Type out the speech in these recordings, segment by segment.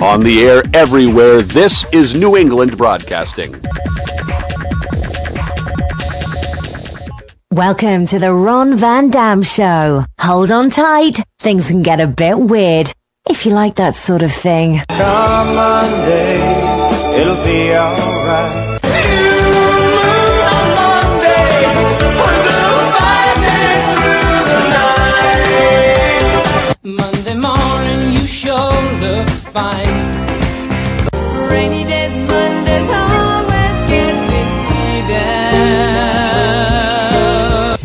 On the air everywhere, this is New England Broadcasting. Welcome to the Ron Van Dam Show. Hold on tight. Things can get a bit weird, if you like that sort of thing. Come Monday, it'll be alright. Monday morning, you sure look fine. Rainy days, Mondays always get me down.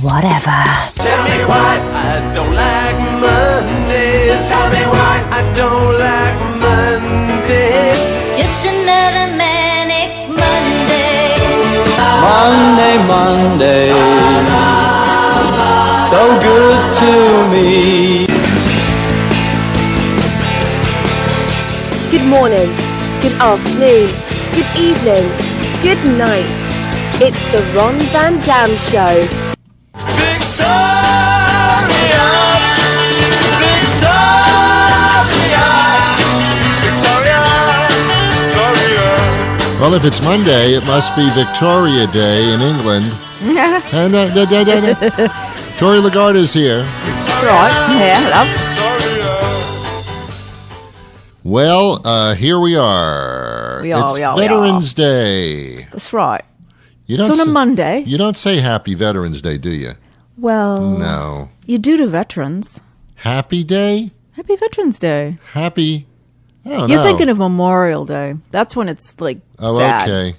Whatever. Tell me why I don't like Mondays. Tell me why I don't like Mondays. It's just another manic Monday. Monday, so good to me. Good morning, good afternoon, good evening, good night. It's the Ron Van Dam Show. Victoria, Victoria, Victoria. Well, if it's Monday, it must be Victoria Day in England. And Tori LaGarde is here. That's right, yeah, love. Well, here we are. We are, it's we are. Veterans Day. That's right. You It's on a Monday. You don't say Happy Veterans Day, do you? Well, No. you do to veterans. Happy Day? Happy Veterans Day. Happy? I don't know. You're thinking of Memorial Day. That's when it's like sad. Okay.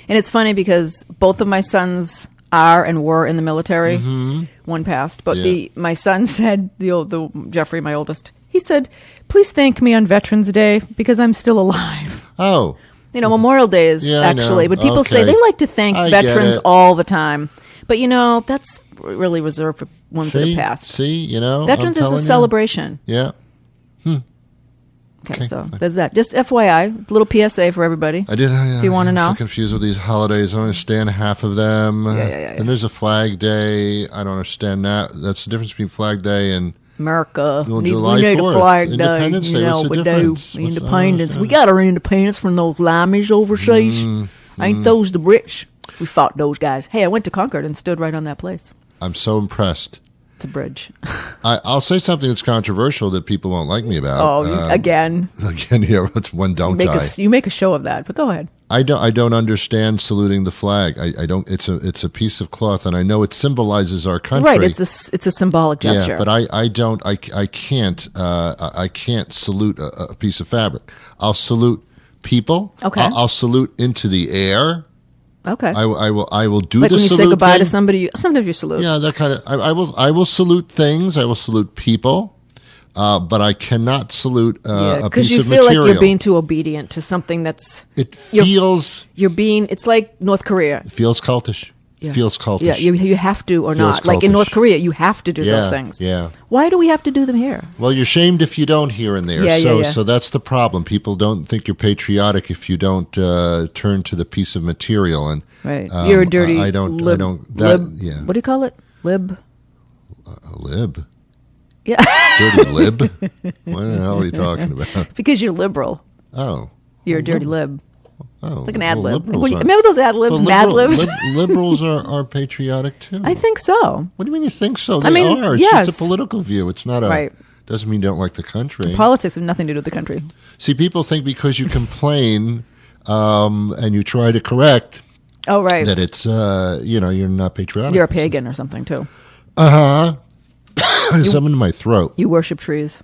And it's funny because both of my sons are and were in the military. Mm-hmm. One passed, but my son said, the Jeffrey, my oldest, he said, "Please thank me on Veterans Day because I'm still alive." Oh. You know, Memorial Day is actually, but people say they like to thank veterans all the time. But that's really reserved for ones that have passed. Veterans is a celebration. Yeah. Okay, so there's that. Just FYI, little PSA for everybody. I did. If you want to know. I'm so confused with these holidays. I don't understand half of them. Yeah. And there's a Flag Day. I don't understand that. That's the difference between Flag Day and America. Well, we July need 4th. a Flag Day. Independence Day. What's the difference? Independence. We got our independence from those limeys overseas. Ain't those the Brits? We fought those guys. Hey, I went to Concord and stood right on that place. I'm so impressed. It's a bridge. I'll say something that's controversial that people won't like me about. Oh, again. Again, here, it's one don't I. You make a show of that, but go ahead. I don't understand saluting the flag. I don't. It's a piece of cloth, and I know it symbolizes our country. Right. It's a symbolic gesture. Yeah, but I don't. I can't. I can't salute a piece of fabric. I'll salute people. Okay. I'll salute into the air. Okay. I will do like the when you salute say goodbye thing. to somebody, sometimes you salute. Yeah, that kind of. I will salute things. I will salute people. But I cannot salute a piece of material. Because you feel like you're being too obedient to something that's... It feels... It's like North Korea. It feels cultish. Yeah. It feels cultish. Yeah, you have to or not. Cultish. Like in North Korea, you have to do those things. Yeah. Why do we have to do them here? Well, you're shamed if you don't here and there. So that's the problem. People don't think you're patriotic if you don't turn to the piece of material. And right. You're a dirty I don't. lib. Yeah. What do you call it? Lib? A lib? Yeah. Dirty lib? What the hell are you talking about? Because you're liberal. Oh. You're a dirty lib. Oh. Like an ad lib. Liberals Remember those ad libs, mad libs? Liberals are patriotic too. I think so. What do you mean you think so? They are. It's yes. just a political view. It's not a... Right. Doesn't mean you don't like the country. Politics have nothing to do with the country. See, people think because you complain and you try to correct... Oh, right. That it's, you're not patriotic. You're a pagan or something, too. Uh-huh. Something in my throat. You worship trees.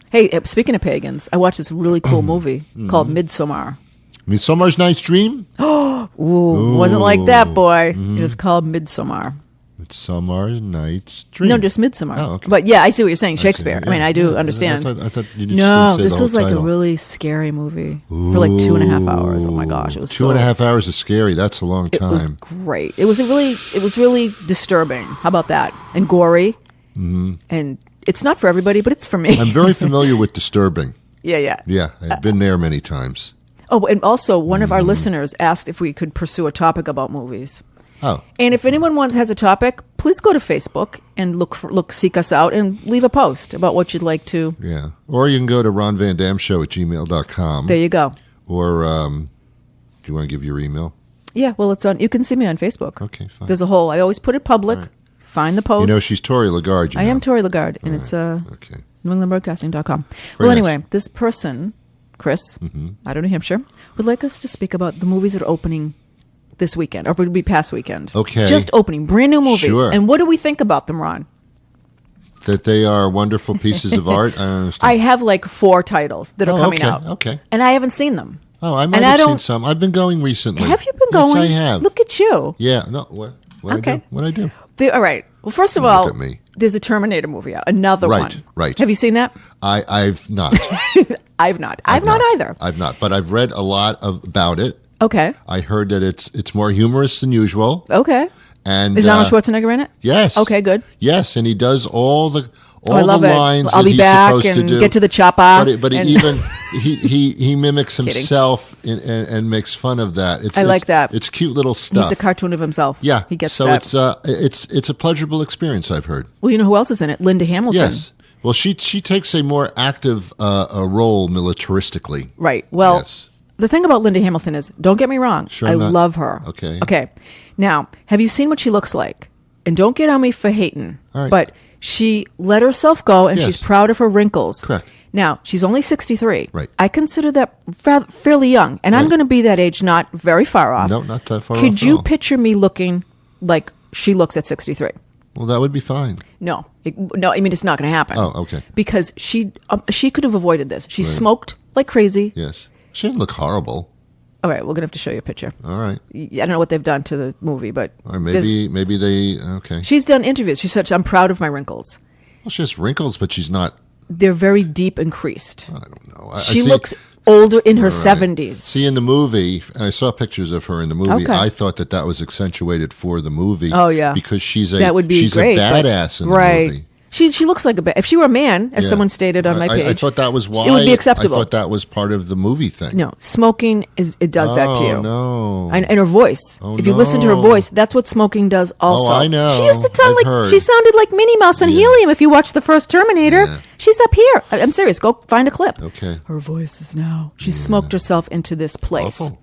Hey, speaking of pagans, I watched this really cool movie called Midsommar. Midsummer's Night's Dream? Ooh, wasn't like that, boy. It was called Midsommar. Midsummer's Night's Dream. No, just Midsommar. Oh, okay. But yeah, I see what you're saying. Shakespeare. I mean, I do understand. I thought you just no, didn't say this the was whole like title. a really scary movie for like 2.5 hours. Oh my gosh, it was 2.5 hours is scary. That's a long time. It was great. It was really disturbing. How about that? And gory. Mm-hmm. And it's not for everybody, but it's for me. I'm very familiar with disturbing. Yeah. Yeah, I've been there many times. Oh, and also one of our listeners asked if we could pursue a topic about movies. Oh. And if anyone has a topic, please go to Facebook and seek us out and leave a post about what you'd like to. Yeah. Or you can go to ronvandamshow@gmail.com. There you go. Or do you want to give your email? Yeah, well, it's on. You can see me on Facebook. Okay, fine. There's a whole. I always put it public. Right. Find the post. You know, she's Tori LaGarde. I am Tori LaGarde, and it's NewEnglandBroadcasting.com. Well, anyway, this person, Chris, out of New Hampshire, would like us to speak about the movies that are opening this weekend, or would be past weekend. Okay. Just opening, brand new movies. Sure. And what do we think about them, Ron? That they are wonderful pieces of art? I don't understand. I have like 4 titles that are coming out. Okay. And I haven't seen them. Oh, I might have seen some. I've been going recently. Have you been going? Yes, I have. Look at you. Yeah. No. What okay. I do? All right. Well, first of all, look at me. There's a Terminator movie out. Another one. Right. Have you seen that? I've not. I've not either. I've not. But I've read a lot about it. Okay. I heard that it's more humorous than usual. Okay. And is Arnold Schwarzenegger in it? Yes. Okay, good. Yes, and he does all the I love lines it. I'll that be he's back supposed and to do. Get to the chopper. But he mimics himself and makes fun of that. I like that. It's cute little stuff. He's a cartoon of himself. Yeah. He gets so that. it's a pleasurable experience, I've heard. Well, you know who else is in it? Linda Hamilton. Yes. Well, she takes a more active a role militaristically. Right. Well, yes. The thing about Linda Hamilton is, don't get me wrong, sure I love her. Okay. Okay. Now, have you seen what she looks like? And don't get on me for hating. All right. But she let herself go, and she's proud of her wrinkles. Correct. Now, she's only 63. Right. I consider that fairly young, and I'm going to be that age not very far off. No, not that far off. Could you picture me looking like she looks at 63? Well, that would be fine. No. I mean, it's not going to happen. Oh, okay. Because she could have avoided this. She smoked like crazy. Yes. She didn't look horrible. All right, we're gonna have to show you a picture. All right. I don't know what they've done to the movie, but or maybe they okay. She's done interviews. She said, "I'm proud of my wrinkles." Well, she has wrinkles, but she's not. They're very deep and creased. I don't know. She looks older in her 70s. See, in the movie, I saw pictures of her in the movie. Okay. I thought that was accentuated for the movie. Oh yeah, because she's that would be she's great, a badass in the movie. She looks like if she were a man, as someone stated on my page. I thought that was why it would be acceptable. I thought that was part of the movie thing. No, smoking it does that to you. Oh no! And her voice. If you listen to her voice, that's what smoking does. Also, oh, I know. She used to she sounded like Minnie Mouse on Helium. If you watch the first Terminator, she's up here. I'm serious. Go find a clip. Okay. Her voice is now. She smoked herself into this place. Awful.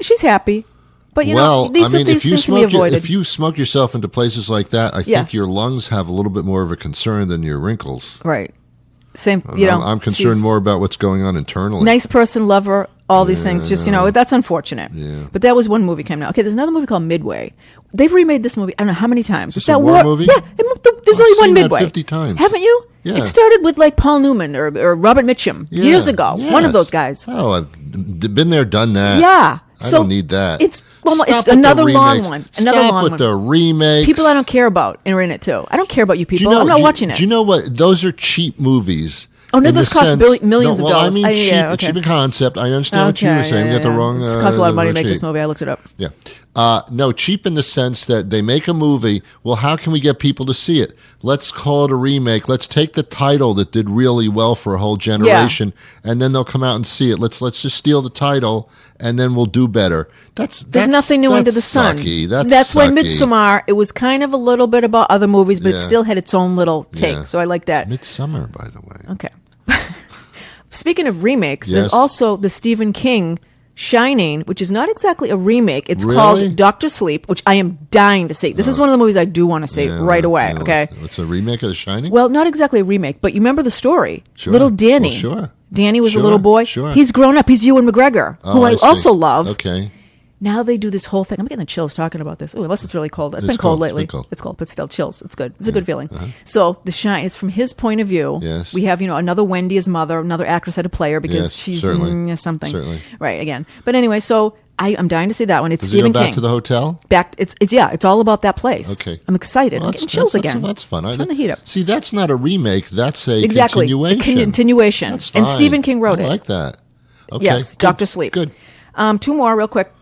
She's happy. But these things can be avoided. If you smoke yourself into places like that, I think your lungs have a little bit more of a concern than your wrinkles. Right. Same. I'm concerned more about what's going on internally. Nice person, lover, all these things. Just that's unfortunate. Yeah. But that was one movie came out. Okay, there's another movie called Midway. They've remade this movie. I don't know how many times. Is this a war movie? Yeah. There's only one Midway. 50 times. Haven't you? Yeah. It started with like Paul Newman or Robert Mitchum years ago. Yes. One of those guys. Oh, I've been there, done that. Yeah. I don't need that. It's another long one. Stop with the remakes. People I don't care about are in it too. I don't care about you people. I'm not watching it. Do you know what? Those are cheap movies. Oh, no, this costs millions of dollars. I mean, cheap in concept. I understand what you were saying. You got the wrong. It costs a lot of money to make this movie. I looked it up. Yeah. No, cheap in the sense that they make a movie. Well, how can we get people to see it? Let's call it a remake. Let's take the title that did really well for a whole generation, and then they'll come out and see it. Let's just steal the title, and then we'll do better. There's nothing new under the sun. That's why Midsommar, it was kind of a little bit about other movies, but it still had its own little take. Yeah. So I like that. Midsommar, by the way. Okay. Speaking of remakes, there's also the Stephen King Shining, which is not exactly a remake. It's called Dr. Sleep, which I am dying to see. This is one of the movies I do want to see right away. Okay. It's a remake of The Shining? Well, not exactly a remake, but you remember the story. Sure. Little Danny. Well, sure. Danny was a little boy. Sure. He's grown up. He's Ewan McGregor, who I also love. Okay. Now they do this whole thing. I'm getting the chills talking about this. Ooh, unless it's really cold. It's been cold lately. It's cold, but still chills. It's good. It's a good feeling. So The Shine, it's from his point of view. Yes. We have, another Wendy as mother, another actress had to play her because she's something. Certainly. Right, again. But anyway, so I'm dying to see that one. It's Does Stephen King. Back to the hotel? It's all about that place. Okay. I'm excited. I'm getting chills again. That's fun. Turn the heat up. See, that's not a remake. That's a continuation. A continuation. That's fine. And Stephen King wrote it. I like that. Okay. Yes, Dr. Sleep. Good. 2 more real quick.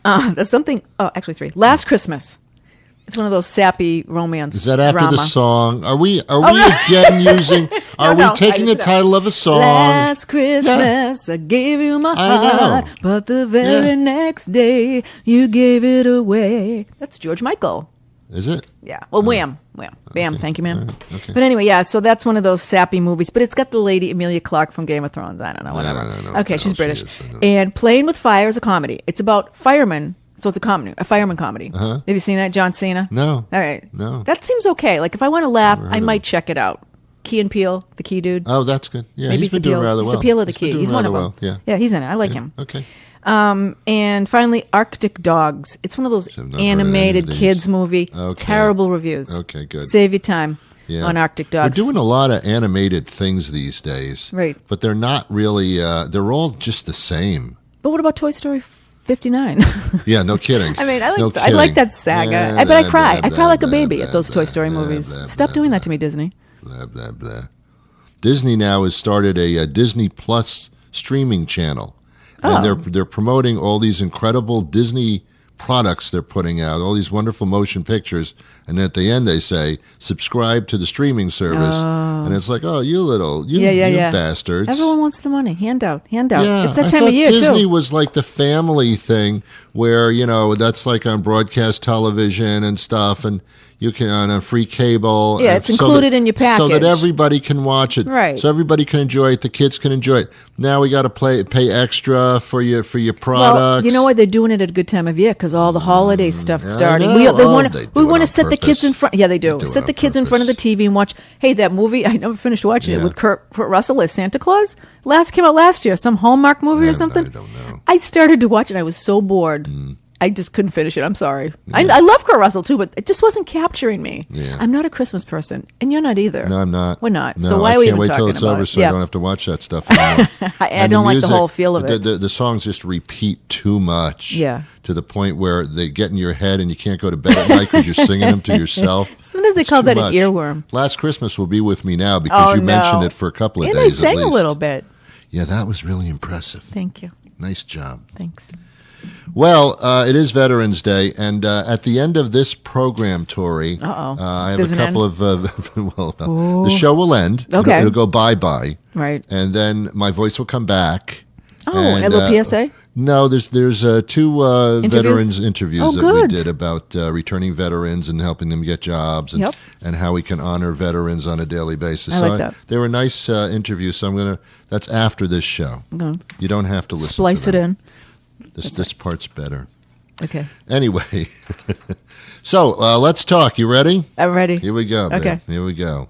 There's something. Oh, actually 3. Last Christmas. It's one of those sappy romance. Is that after drama. the song? Are we again using? Are No, we taking the title of a song? Last Christmas, I gave you my heart, know. but the very next day, you gave it away. That's George Michael. Is it? Yeah. Well, Wham. Bam. Okay. Thank you, ma'am. All right. Okay. But anyway, yeah, so that's one of those sappy movies. But it's got the lady Emilia Clarke from Game of Thrones. I don't know, whatever. No, okay, she's she British. is, I know. And Playing with Fire is a comedy. It's about firemen. So it's a comedy, a fireman comedy. Have you seen that, John Cena? No. All right. No. That seems okay. Like, if I want to laugh, I might check it out. Key and Peele, the Key dude. Oh, that's good. Yeah, Maybe he's been the doing Peele. rather He's well. the Peele of the He's been Key. doing He's one of rather them. well, Yeah, he's in it. I like him. Okay. And finally, Arctic Dogs. It's one of those I've not heard of any animated of these. kids movie. Okay. Terrible reviews. Okay, good. Save your time Yeah. on Arctic Dogs. We're doing a lot of animated things these days. Right. But they're not really, they're all just the same. But what about Toy Story 59? Yeah, no kidding. I mean, I like No I like kidding. that saga. Yeah, But I blah, cry. blah, I cry like a blah, baby blah, at those blah, Toy Story blah, movies. blah, Stop blah, doing blah. that to me, Disney. Blah, blah, blah. Disney now has started a Disney Plus streaming channel. And they're promoting all these incredible Disney products they're putting out, all these wonderful motion pictures. And at the end they say, subscribe to the streaming service. And it's like, oh, you bastards. Everyone wants the money. Handout. Yeah, It's that I time thought of year, Disney too. was like the family thing where, that's like on broadcast television and stuff, and you can on a free cable. Yeah, it's included in your So that package. everybody can watch it. Right. So everybody can enjoy it. The kids can enjoy it. Now we got to pay extra for your products. Well, you know what? They're doing it at a good time of year because all the holiday stuff's I starting. know. We Oh, want they to do it on set the kids purpose. in front. Yeah, they do. They do it Set the on kids in front of the purpose. TV and watch. Hey, that movie I never finished watching it Yeah. with Kurt Russell as Santa Claus. Came out last year. Some Hallmark movie or something. I don't know. I started to watch it. I was so bored. I just couldn't finish it. I'm sorry. I love Kurt Russell too, but it just wasn't capturing me. Yeah. I'm not a Christmas person, and you're not either. No, I'm not. We're not. No, So why I are we can't even wait talking till it's about over it? so I don't have to watch that stuff anymore. I And don't like the music, whole feel of it. The songs just repeat too much. Yeah. To the point where they get in your head and you can't go to bed at night because you're singing them to yourself. Sometimes they It's call too that an much. earworm. Last Christmas will be with me now because Oh, you no. mentioned it for a couple of And days. I sang at a least. little bit. Yeah, that was really impressive. Thank you. Nice job. Thanks. Well, it is Veterans Day, and at the end of this program, Tori, I have Does a it couple of. The show will end. Okay. It'll go bye-bye. Right. And then my voice will come back. Oh, and a little PSA? No, there's two veterans interviews Oh, that good. we did about returning veterans and helping them get jobs and, Yep. and how we can honor veterans on a daily basis. I like that. They were nice interviews, so that's after this show. You don't have to listen Splice to it them. in. This part's better. Okay. Anyway, so let's talk. You ready? I'm ready. Here we go. babe. Okay. Here we go.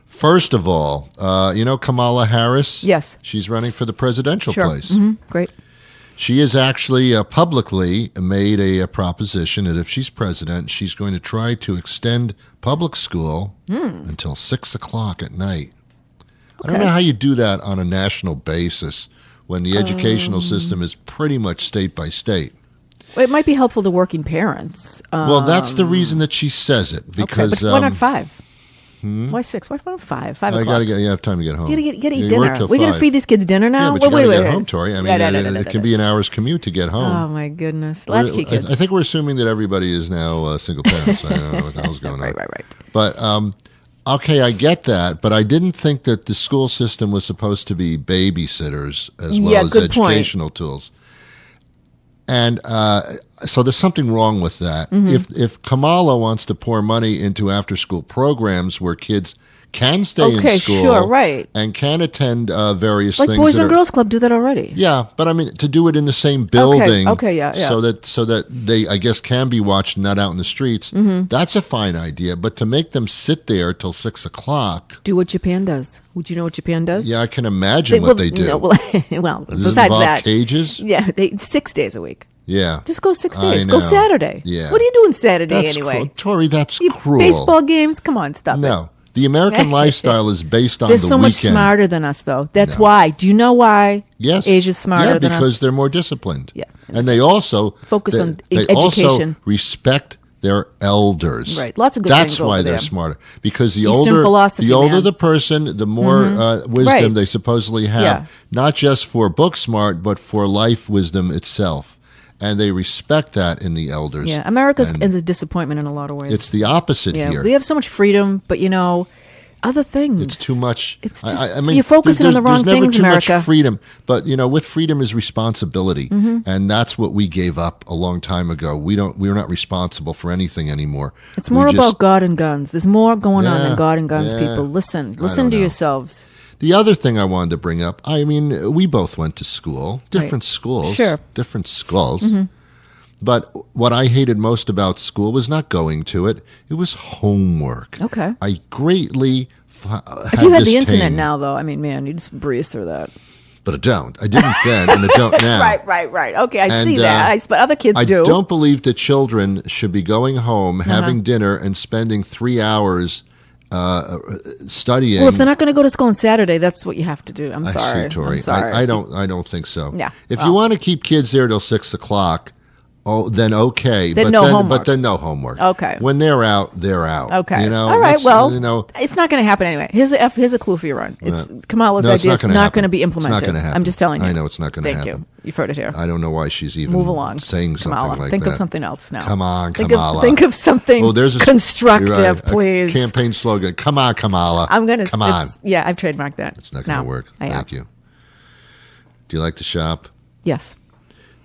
First of all, you know Kamala Harris? Yes. She's running for the presidential Sure. place. Great. She has actually publicly made a proposition that if she's president, she's going to try to extend public school until 6 o'clock at night. I don't know how you do that on a national basis when the educational system is pretty much state by state. Well, it might be helpful to working parents. Well, that's the reason that she says it, because okay, but why not 5? Why 6? Why not 5? 5 I o'clock. you have time to get home. You gotta eat You dinner. work till We're going to 5. feed these kids dinner now? Yeah, but you Wait, got to get home, Tori. I mean, it can be an hour's commute to get home. Oh, my goodness. Latchkey kids. I think we're assuming that everybody is now single parents. I don't know what the hell's going on. Right. But, okay, I get that, but I didn't think that the school system was supposed to be babysitters as well as good point. educational tools. And so there's something wrong with that. Mm-hmm. If Kamala wants to pour money into after-school programs where kids can stay in school sure, right. and can attend various Like things. Boys that and are- Girls Club do that already. Yeah, but I mean to do it in the same building. Okay, yeah. So that they, I guess, can be watched, not out in the streets. Mm-hmm. That's a fine idea. But to make them sit there till 6 o'clock. Do what Japan does. Would you know what Japan does? Yeah, I can imagine what they do. No, well, Does it besides involve that. cages? Yeah, 6 days a week. Yeah. Just go 6 I days. know. Go Saturday. Yeah. What are you doing Saturday That's anyway? cruel. Tori, that's You- cruel. Baseball games? Come on, stop it. No. The American lifestyle is based on They're the so weekend. much smarter than us, though. That's why. Do you know why? Yes. Asia's smarter than us. because they're more disciplined. Yeah. And they also Focus on they education. also respect their elders. Right. Lots of good That's things why over they're there. smarter. Because the Eastern philosophy, older man. the person, the more wisdom Right. they supposedly have. Yeah. Not just for book smart, but for life wisdom itself. And they respect that in the elders. Yeah, America And is a disappointment in a lot of ways. it's the opposite yeah, here. we have so much freedom, but other things. It's too much. It's just, I mean, you're focusing on the wrong there's never things, too America. much freedom, but with freedom is responsibility, and that's what we gave up a long time ago. We're not responsible for anything anymore. It's more about God and guns. There's more going on Yeah, than God and guns, yeah. people. Listen don't to know. yourselves. The other thing I wanted to bring up, I mean, we both went to school, different schools, Sure. different schools. But what I hated most about school was not going to it. It was homework. Okay. I greatly If you had the internet now, though, I mean, man, you just breeze through that. But I don't. I didn't then, and I don't now. Right. Okay, I And, see that. But other kids I do. don't believe that children should be going home, having dinner, and spending 3 hours studying. Well, if they're not going to go to school on Saturday, that's what you have to do. I'm I sorry. see, Tori. I'm sorry. I don't think so. Yeah. If you want to keep kids there till 6 o'clock, then okay. Then but no then, homework. But then no homework. Okay. When they're out, they're out. Okay. You know. All right. That's, Well, it's not going to happen anyway. Here's a clue for you, Ron. It's Kamala's no, it's idea. not It's gonna not happen. going to be It's implemented. not gonna happen. I'm just telling you. I know it's not gonna Thank happen. you. You've heard it here. I don't know why she's even Move along. saying something Kamala. like Think that. of something else now. Come on, think Kamala. Think of something there's constructive, you're right. please. A campaign slogan. Come on, Kamala. I'm going to. Come on. Yeah, I've trademarked that. It's not going to work. I Thank have. you. Do you like to shop? Yes.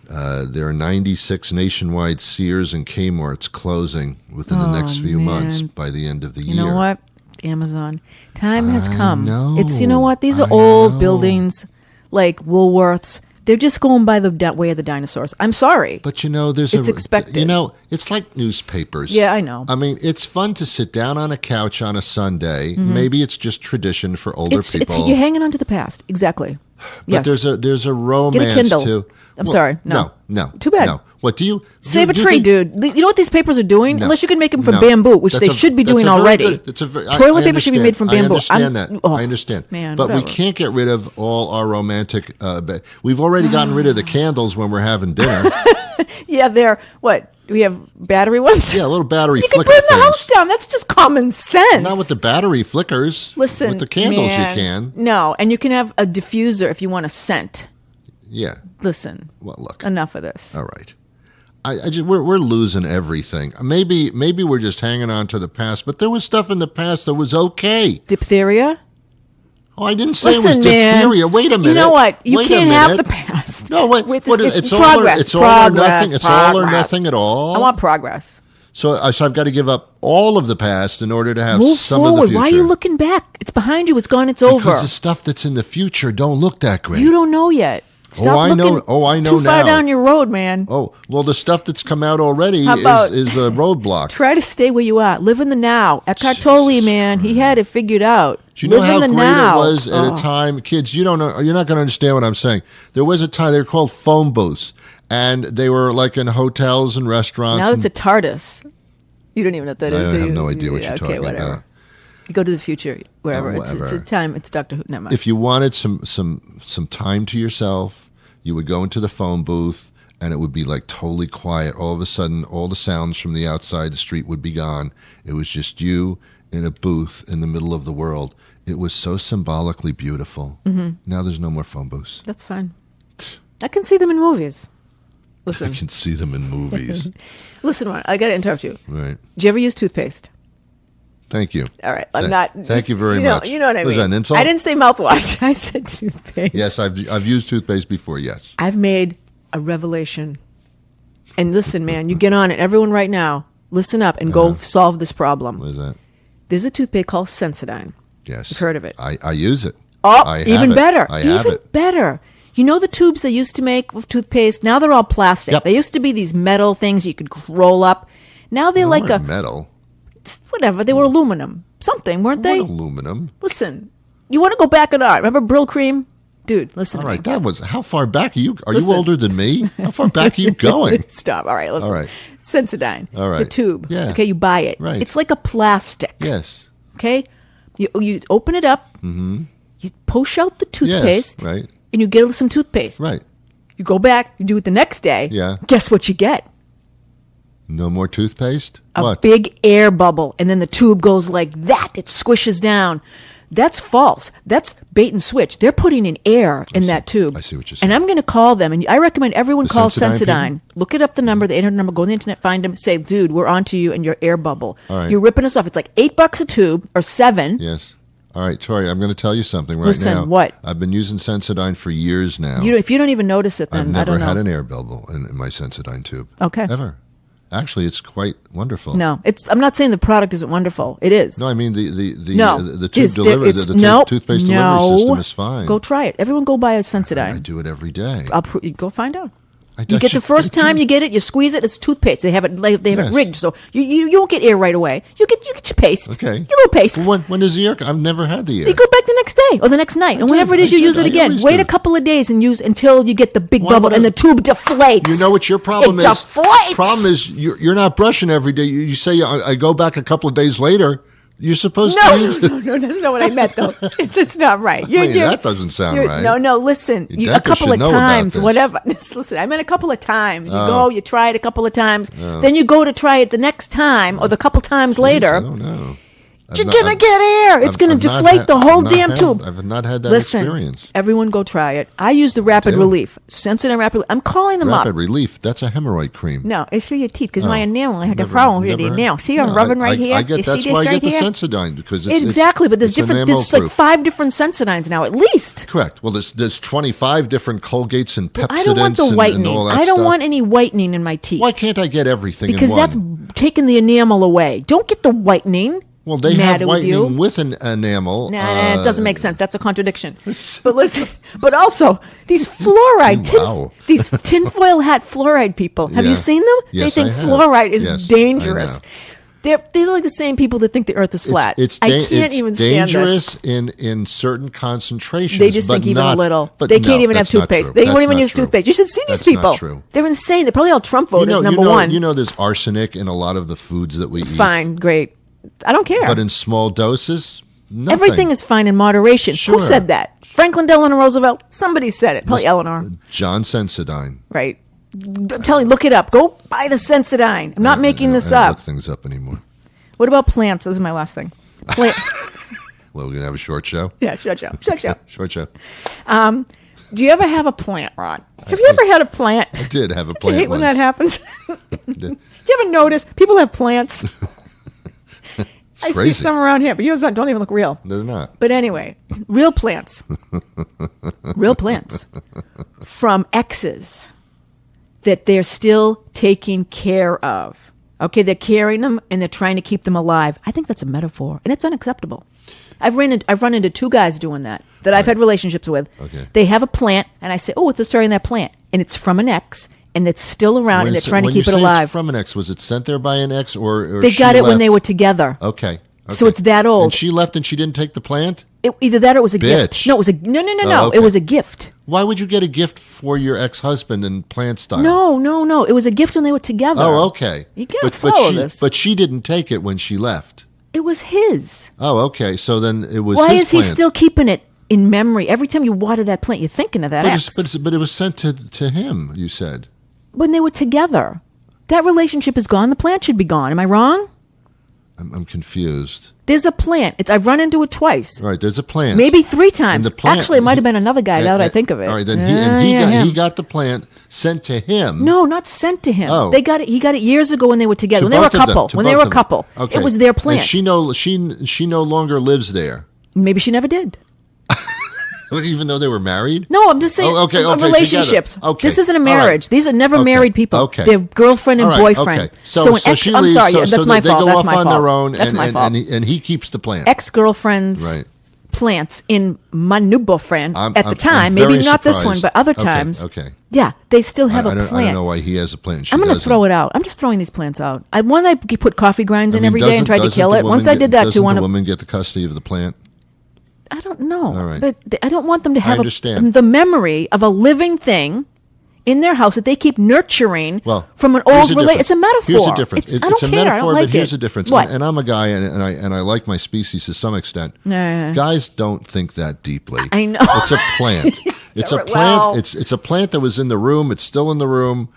There are 96 nationwide Sears and Kmart's closing within the next few months by the end of the year. You know what? Amazon. Time has come. know. It's, you know what? These are I old know. buildings like Woolworths. They're just going by the way of the dinosaurs. I'm sorry. But there's It's expected. It's like newspapers. Yeah, I know. I mean, it's fun to sit down on a couch on a Sunday. Maybe it's just tradition for older people. You're hanging on to the past. Exactly. But Yes. there's a romance Get a Kindle. to. I'm sorry. No. Too bad. No. What do you Save a do you tree, think- dude. You know what these papers are doing? No. Unless you can make them from No. bamboo, which That's they should be that's doing a very already. good- Toilet paper should be made from bamboo. I understand that. I understand. Man, but we whatever. can't get rid of all our romantic. We've already gotten rid of the candles when we're having dinner. Yeah, they're what? We have battery ones? Yeah, little battery You can flicker burn the things. house down. That's just common sense. Not with the battery flickers. Listen, with the candles man, you can. No, and you can have a diffuser if you want a scent. Yeah. Listen, Well, look. enough of this. All right. I just we're losing everything. Maybe we're just hanging on to the past, but there was stuff in the past that was okay. Diphtheria? Oh, I didn't say Listen, it was man. diphtheria. Wait a minute. You know what? You Wait a can't have minute. the past. No, wait. With What, it's it's progress. all or progress, nothing. It's all or progress. nothing at all. I want progress. So I've got to give up all of the past in order to have Move some forward. of the future. Why are you looking back? It's behind you. It's gone. It's over. Because the stuff that's in the future don't look that great. You don't know yet. Stop I know. looking Oh, I know too far now. down your road, man. Oh, well, the stuff that's come out already How about- is a roadblock. Try to stay where you are. Live in the now. Eckhart Tolle, man, he had it figured out. Do you know Live how in the great now. it was at a time? Kids, you don't know. You're not going to understand what I'm saying. There was a time they were called phone booths, and they were like in hotels and restaurants. Now and, it's a TARDIS. You don't even know what that is, I do you? have no idea what you're okay, talking whatever. about. You go to the future, wherever. It's whatever. a time. It's Doctor Who. Never mind. If you wanted some time to yourself, you would go into the phone booth, and it would be like totally quiet. All of a sudden, all the sounds from the outside the street would be gone. It was just you in a booth in the middle of the world. It was so symbolically beautiful. Mm-hmm. Now there's no more phone booths. That's fine. I can see them in movies. I Listen, can see them in movies. listen, Ron, I got to interrupt you. Right. Did you ever use toothpaste? Thank you. All right, I'm not. Thank you very much. You know what I mean. Was that an insult? I didn't say mouthwash. I said toothpaste. Yes, I've used toothpaste before. Yes. I've made a revelation. And listen, man, you get on it. Everyone right now, listen up and go solve this problem. What is that? There's a toothpaste called Sensodyne. Yes. You've heard of it. I use it. Oh, I have even it. better. I have even it. better. You know the tubes they used to make with toothpaste? Now they're all plastic. Yep. They used to be these metal things you could roll up. Now they're like a metal. whatever. They were aluminum. Something, weren't they? What aluminum? Listen, you want to go back and on. Remember Brill Cream? Dude, listen All to right, me. that was how far back are you? Are Listen. you older than me? How far back are you going? Stop. All right, listen. All right. Sensodyne. All right. The tube. Yeah. Okay, you buy it. Right. It's like a plastic. Yes. Okay? You open it up. Mm-hmm. You push out the toothpaste. Yes. Right. And you get some toothpaste. Right. You go back, you do it the next day. Yeah. Guess what you get? No more toothpaste. A What? big air bubble. And then the tube goes like that. It squishes down. That's false. That's bait and switch. They're putting in air in that tube. I see what you're saying. And I'm going to call them. And I recommend everyone The call Sensodyne Sensodyne. Look it up, the number, the 800 number. Go on the internet, find them. Say, dude, we're on to you and your air bubble. All right. You're ripping us off. It's like $8 a tube or $7. Yes. All right, Tori, I'm going to tell you something right Listen, now. what? I've been using Sensodyne for years now. If you don't even notice it, then I've I never don't know. had an air bubble in my Sensodyne tube. Okay. Ever. Actually, it's quite wonderful. No, I'm not saying the product isn't wonderful. It is. No, I mean the tube Is there- delivery, it's- the no, toothpaste no. delivery system is fine. Go try it. Everyone go buy a I Sensodyne. do it every day. Go find out. I You get the actually- first time you get it, you squeeze it. It's toothpaste. They have it. They have Yes. it rigged, so you don't get air right away. You get your paste. Okay. Your little paste. Well, when does the air? I've never had the air. You go back the next day or the next night, and whenever it is, you use it I again. always Wait do. a couple of days and use until you get the big Why bubble would and I- the tube deflates. You know what your problem it is? Deflates. Problem is you're not brushing every day. You say I go back a couple of days later. You're supposed No, to use no, that's not what I meant, though. That's not right. that doesn't sound right. No, listen. Your A dentist couple should of know about times, this. whatever. Listen, I meant a couple of times. You Oh. go, you try it a couple of times. Then you go to try it the next time or the couple times I later. don't know. You're going to get air. It's going to deflate the whole damn tube. I've not had that Listen, experience. everyone go try it. I use the Rapid do. Relief. Sensodyne Rapid. I'm calling them Rapid up. Relief. That's a hemorrhoid cream. No, it's for your teeth because my Oh. enamel. I had a Never- problem with never the heard- enamel. See, I'm No, rubbing right here. I get You that's see why this I right get the here? Sensodyne because it's Exactly, but there's it's different. There's like enamel-proof. 5 different Sensodynes now, at least. Correct. Well, there's 25 different Colgates and Pepsodents I don't want the and whitening. all that I don't stuff. want any whitening in my teeth. Why can't I get everything Because in one? that's taking the enamel away. Don't get the whitening. Well, they Mad have with you. whitening with an enamel. Nah, it doesn't make sense. That's a contradiction. But listen, but also these fluoride, Wow. these tinfoil hat fluoride people. Have Yeah. you seen them? Yes, they think I have. fluoride is Yes, dangerous. I know. They're like the same people that think the Earth is flat. I can't it's even stand dangerous this. in certain concentrations. They just but think even not, a little. But They no, can't even have that's not toothpaste. true. They That's won't even not use true. toothpaste. You should see these That's people. Not true. They're insane. They're probably all Trump voters. Number one. You know, there's arsenic in a lot of the foods that we eat. Fine, great. I don't care. But in small doses, nothing. Everything is fine in moderation. Sure. Who said that? Franklin Delano Roosevelt? Somebody said it. Probably Eleanor. John Sensodyne. Right. I'm telling you, look it up. Go buy the Sensodyne. I'm not making this I don't up. look things up anymore. What about plants? This is my last thing. Plant. Well, we're gonna have a short show. Yeah, shut up. Short show. Do you ever have a plant, Ron? Have you ever had a plant? I did have a Do you plant. hate when that once. happens? Do you ever notice people have plants? I see crazy. some around here, but yours don't even look real. They're not. But anyway, real plants. Real plants from exes that they're still taking care of. Okay, they're carrying them and they're trying to keep them alive. I think that's a metaphor, and it's unacceptable. I've run into 2 guys doing that I've had relationships with. Okay. They have a plant, and I say, "Oh, what's the story in that plant?" And it's from an ex, and it's still around, and they're trying to keep it When you say alive. it's from an ex, was it sent there by an ex, or They she got it when left? they were together. Okay. So it's that old. And she left and she didn't take the plant? Either that or it was a Bitch. gift. No, it was a no. Oh, okay. It was a gift. Why would you get a gift for your ex-husband in plant style? No. It was a gift when they were together. Oh, okay. You gotta follow this. But she didn't take it when she left. It was his. Oh, okay. So then it was Why his is he plant. still keeping it in memory? Every time you water that plant, you're thinking of that ex. But it was sent to him, you said. When they were together. That relationship is gone. The plant should be gone. Am I wrong? I'm confused. There's a plant. I've run into it twice. All right, there's a plant. Maybe 3 times. And the plant- Actually, it might have been another guy now that I think of it. All right, then him. he got the plant sent to him. No, not sent to him. Oh. They got it. He got it years ago when they were together. To When they were a both of them, couple. to When they both were a of them. couple. Okay. It was their plant. And she no longer lives there, Maybe she never did. even though they were married. No, I'm just saying. Oh, okay, relationships. together. Okay. This isn't a All right. marriage. These are never Okay. married people. Okay. They're girlfriend and All right, boyfriend. Okay. So an ex. she I'm leaves, sorry. So, yeah, that's so my they fault. go That's off my on fault. their own, That's my fault. and he keeps the plant. Ex-girlfriend's Right. plants in Manubofriend I'm- at the I'm time. very Maybe not this one, surprised. but other Okay, times. okay. Yeah, they still have I a don't plant. know why he has a plant. She I'm going to doesn't. throw it out. I'm just throwing these plants out. I put coffee grinds in I mean, every day and tried to doesn't kill the it. woman Once I did that doesn't to one the of woman get the custody of the plant? I don't know. All right. But I don't want them to have understand. the memory of a living thing in their house that they keep nurturing Well, from an here's old the relationship. It's a difference. metaphor. Here's the difference. I don't It's a care. I metaphor, don't like but here's it. the difference. What? And I'm a guy, and I like my species to some extent. Yeah. Guys don't think that deeply. I know. It's a plant. It's a Well- plant. It's a plant that was in the room. It's still in the room.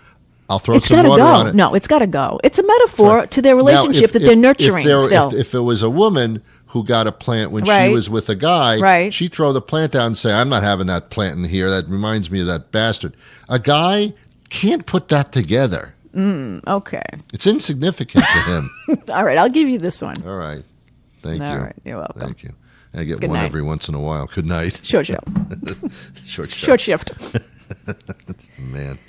I'll throw It's some got to water go. on it. No, it's got to go. It's a metaphor to their Now, relationship that they're nurturing still. If it was a woman who got a plant when Right. she was with a guy, Right. she'd throw the plant down and say, I'm not having that plant in here. That reminds me of that bastard. A guy can't put that together. Okay. It's insignificant to him. All right. I'll give you this one. All right. Thank you. All right. You're welcome. Thank you. I get Good one night. every once in a while. Good night. Short shift. Short shift. Short shift. Man,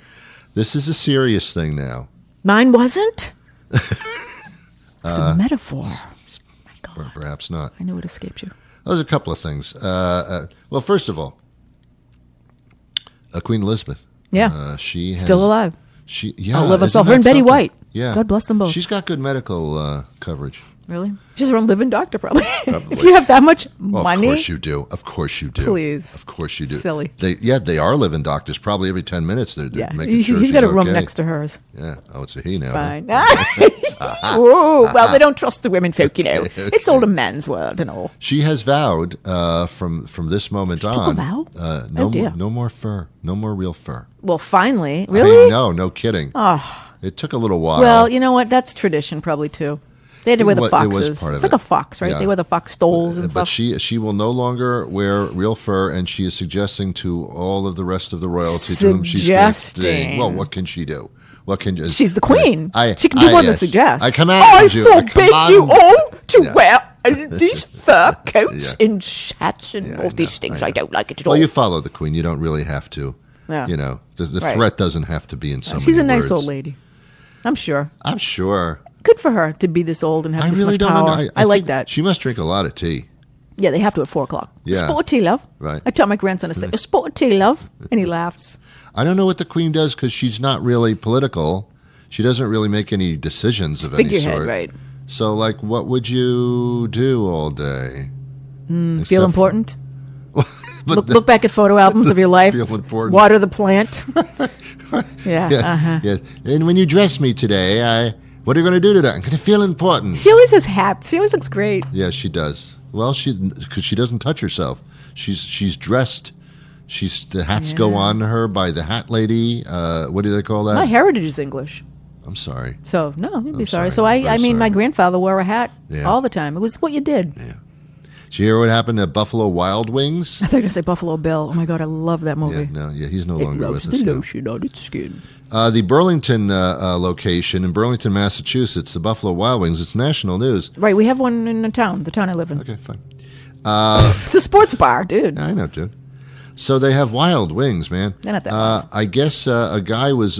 this is a serious thing now. Mine wasn't. It's a metaphor. My God. Or perhaps not. I knew it escaped you. There's a couple of things. Well, first of all, Queen Elizabeth. Yeah. She has, Still alive. Yeah. Outlive us isn't all. Her that and Betty something? White. Yeah. God bless them both. She's got good medical coverage. Really? She's her own living doctor, probably. If you have that much Well, money. of course you do. Of course you do. Please. Of course you do. Silly. They are living doctors. Probably every 10 minutes they're Yeah. making sure He's got a she's room okay. next to hers. Yeah. Oh, it's a he now. Fine. Whoa. Well, they don't trust the women folk, you know. It's all a man's world and all. She has vowed from this moment took a on. vow? No, Oh, dear. no more fur. No more real fur. Well, finally. I Really? know, no kidding. Oh. It took a little while. Well, you know what? That's tradition probably, too. They had to wear the It was foxes. part of It's like it. a fox, right? Yeah. They wear the fox stoles and But stuff. she will no longer wear real fur, and she is suggesting to all of the rest of the royalty to whom she's Suggesting. suggesting. Well, what can she do? What can you? She's the queen. I, She can do more than yes. suggest. I I command you. I forbid you command- all to Yeah. wear these fur coats Yeah. and hats and all these things. I don't like it at all. Well, you follow the queen. You don't really have to. Yeah. You know, the Right. threat doesn't have to be in so many She's a nice words. old lady. I'm sure. I'm sure. Good for her to be this old and have I this really much don't power. know. I like think that. She must drink a lot of tea. Yeah, they have to at 4:00. Yeah. Sport tea, love. Right. I taught my grandson to say, "A sport tea, love," and he laughs. I don't know what the queen does because she's not really political. She doesn't really make any decisions of any Figurehead, sort. right? So, like, what would you do all day? Feel Except- important? But Look back at photo albums of your life. Feel important. Water the plant. Yeah. Yeah, Uh-huh. yeah. And when you dress me today, what are you going to do today? I'm going to feel important. She always has hats. She always looks great. Yeah, she does. Well, because she doesn't touch herself. She's dressed. The hats go on her by the hat lady. What do they call that? My heritage is English. I'm sorry. So, no, you'd be I'm sorry. sorry. So, I'm I mean, very my sorry. grandfather wore a hat Yeah. all the time. It was what you did. Yeah. Did you hear what happened at Buffalo Wild Wings? I thought you were going to say Buffalo Bill. Oh, my God, I love that movie. He's no It longer rubs with the us. now. lotion on its skin. The Burlington location in Burlington, Massachusetts, the Buffalo Wild Wings, it's national news. Right, we have one in the town I live in. Okay, fine. The sports bar, dude. I know, dude. So they have wild wings, man. They're not that wild. I guess a guy was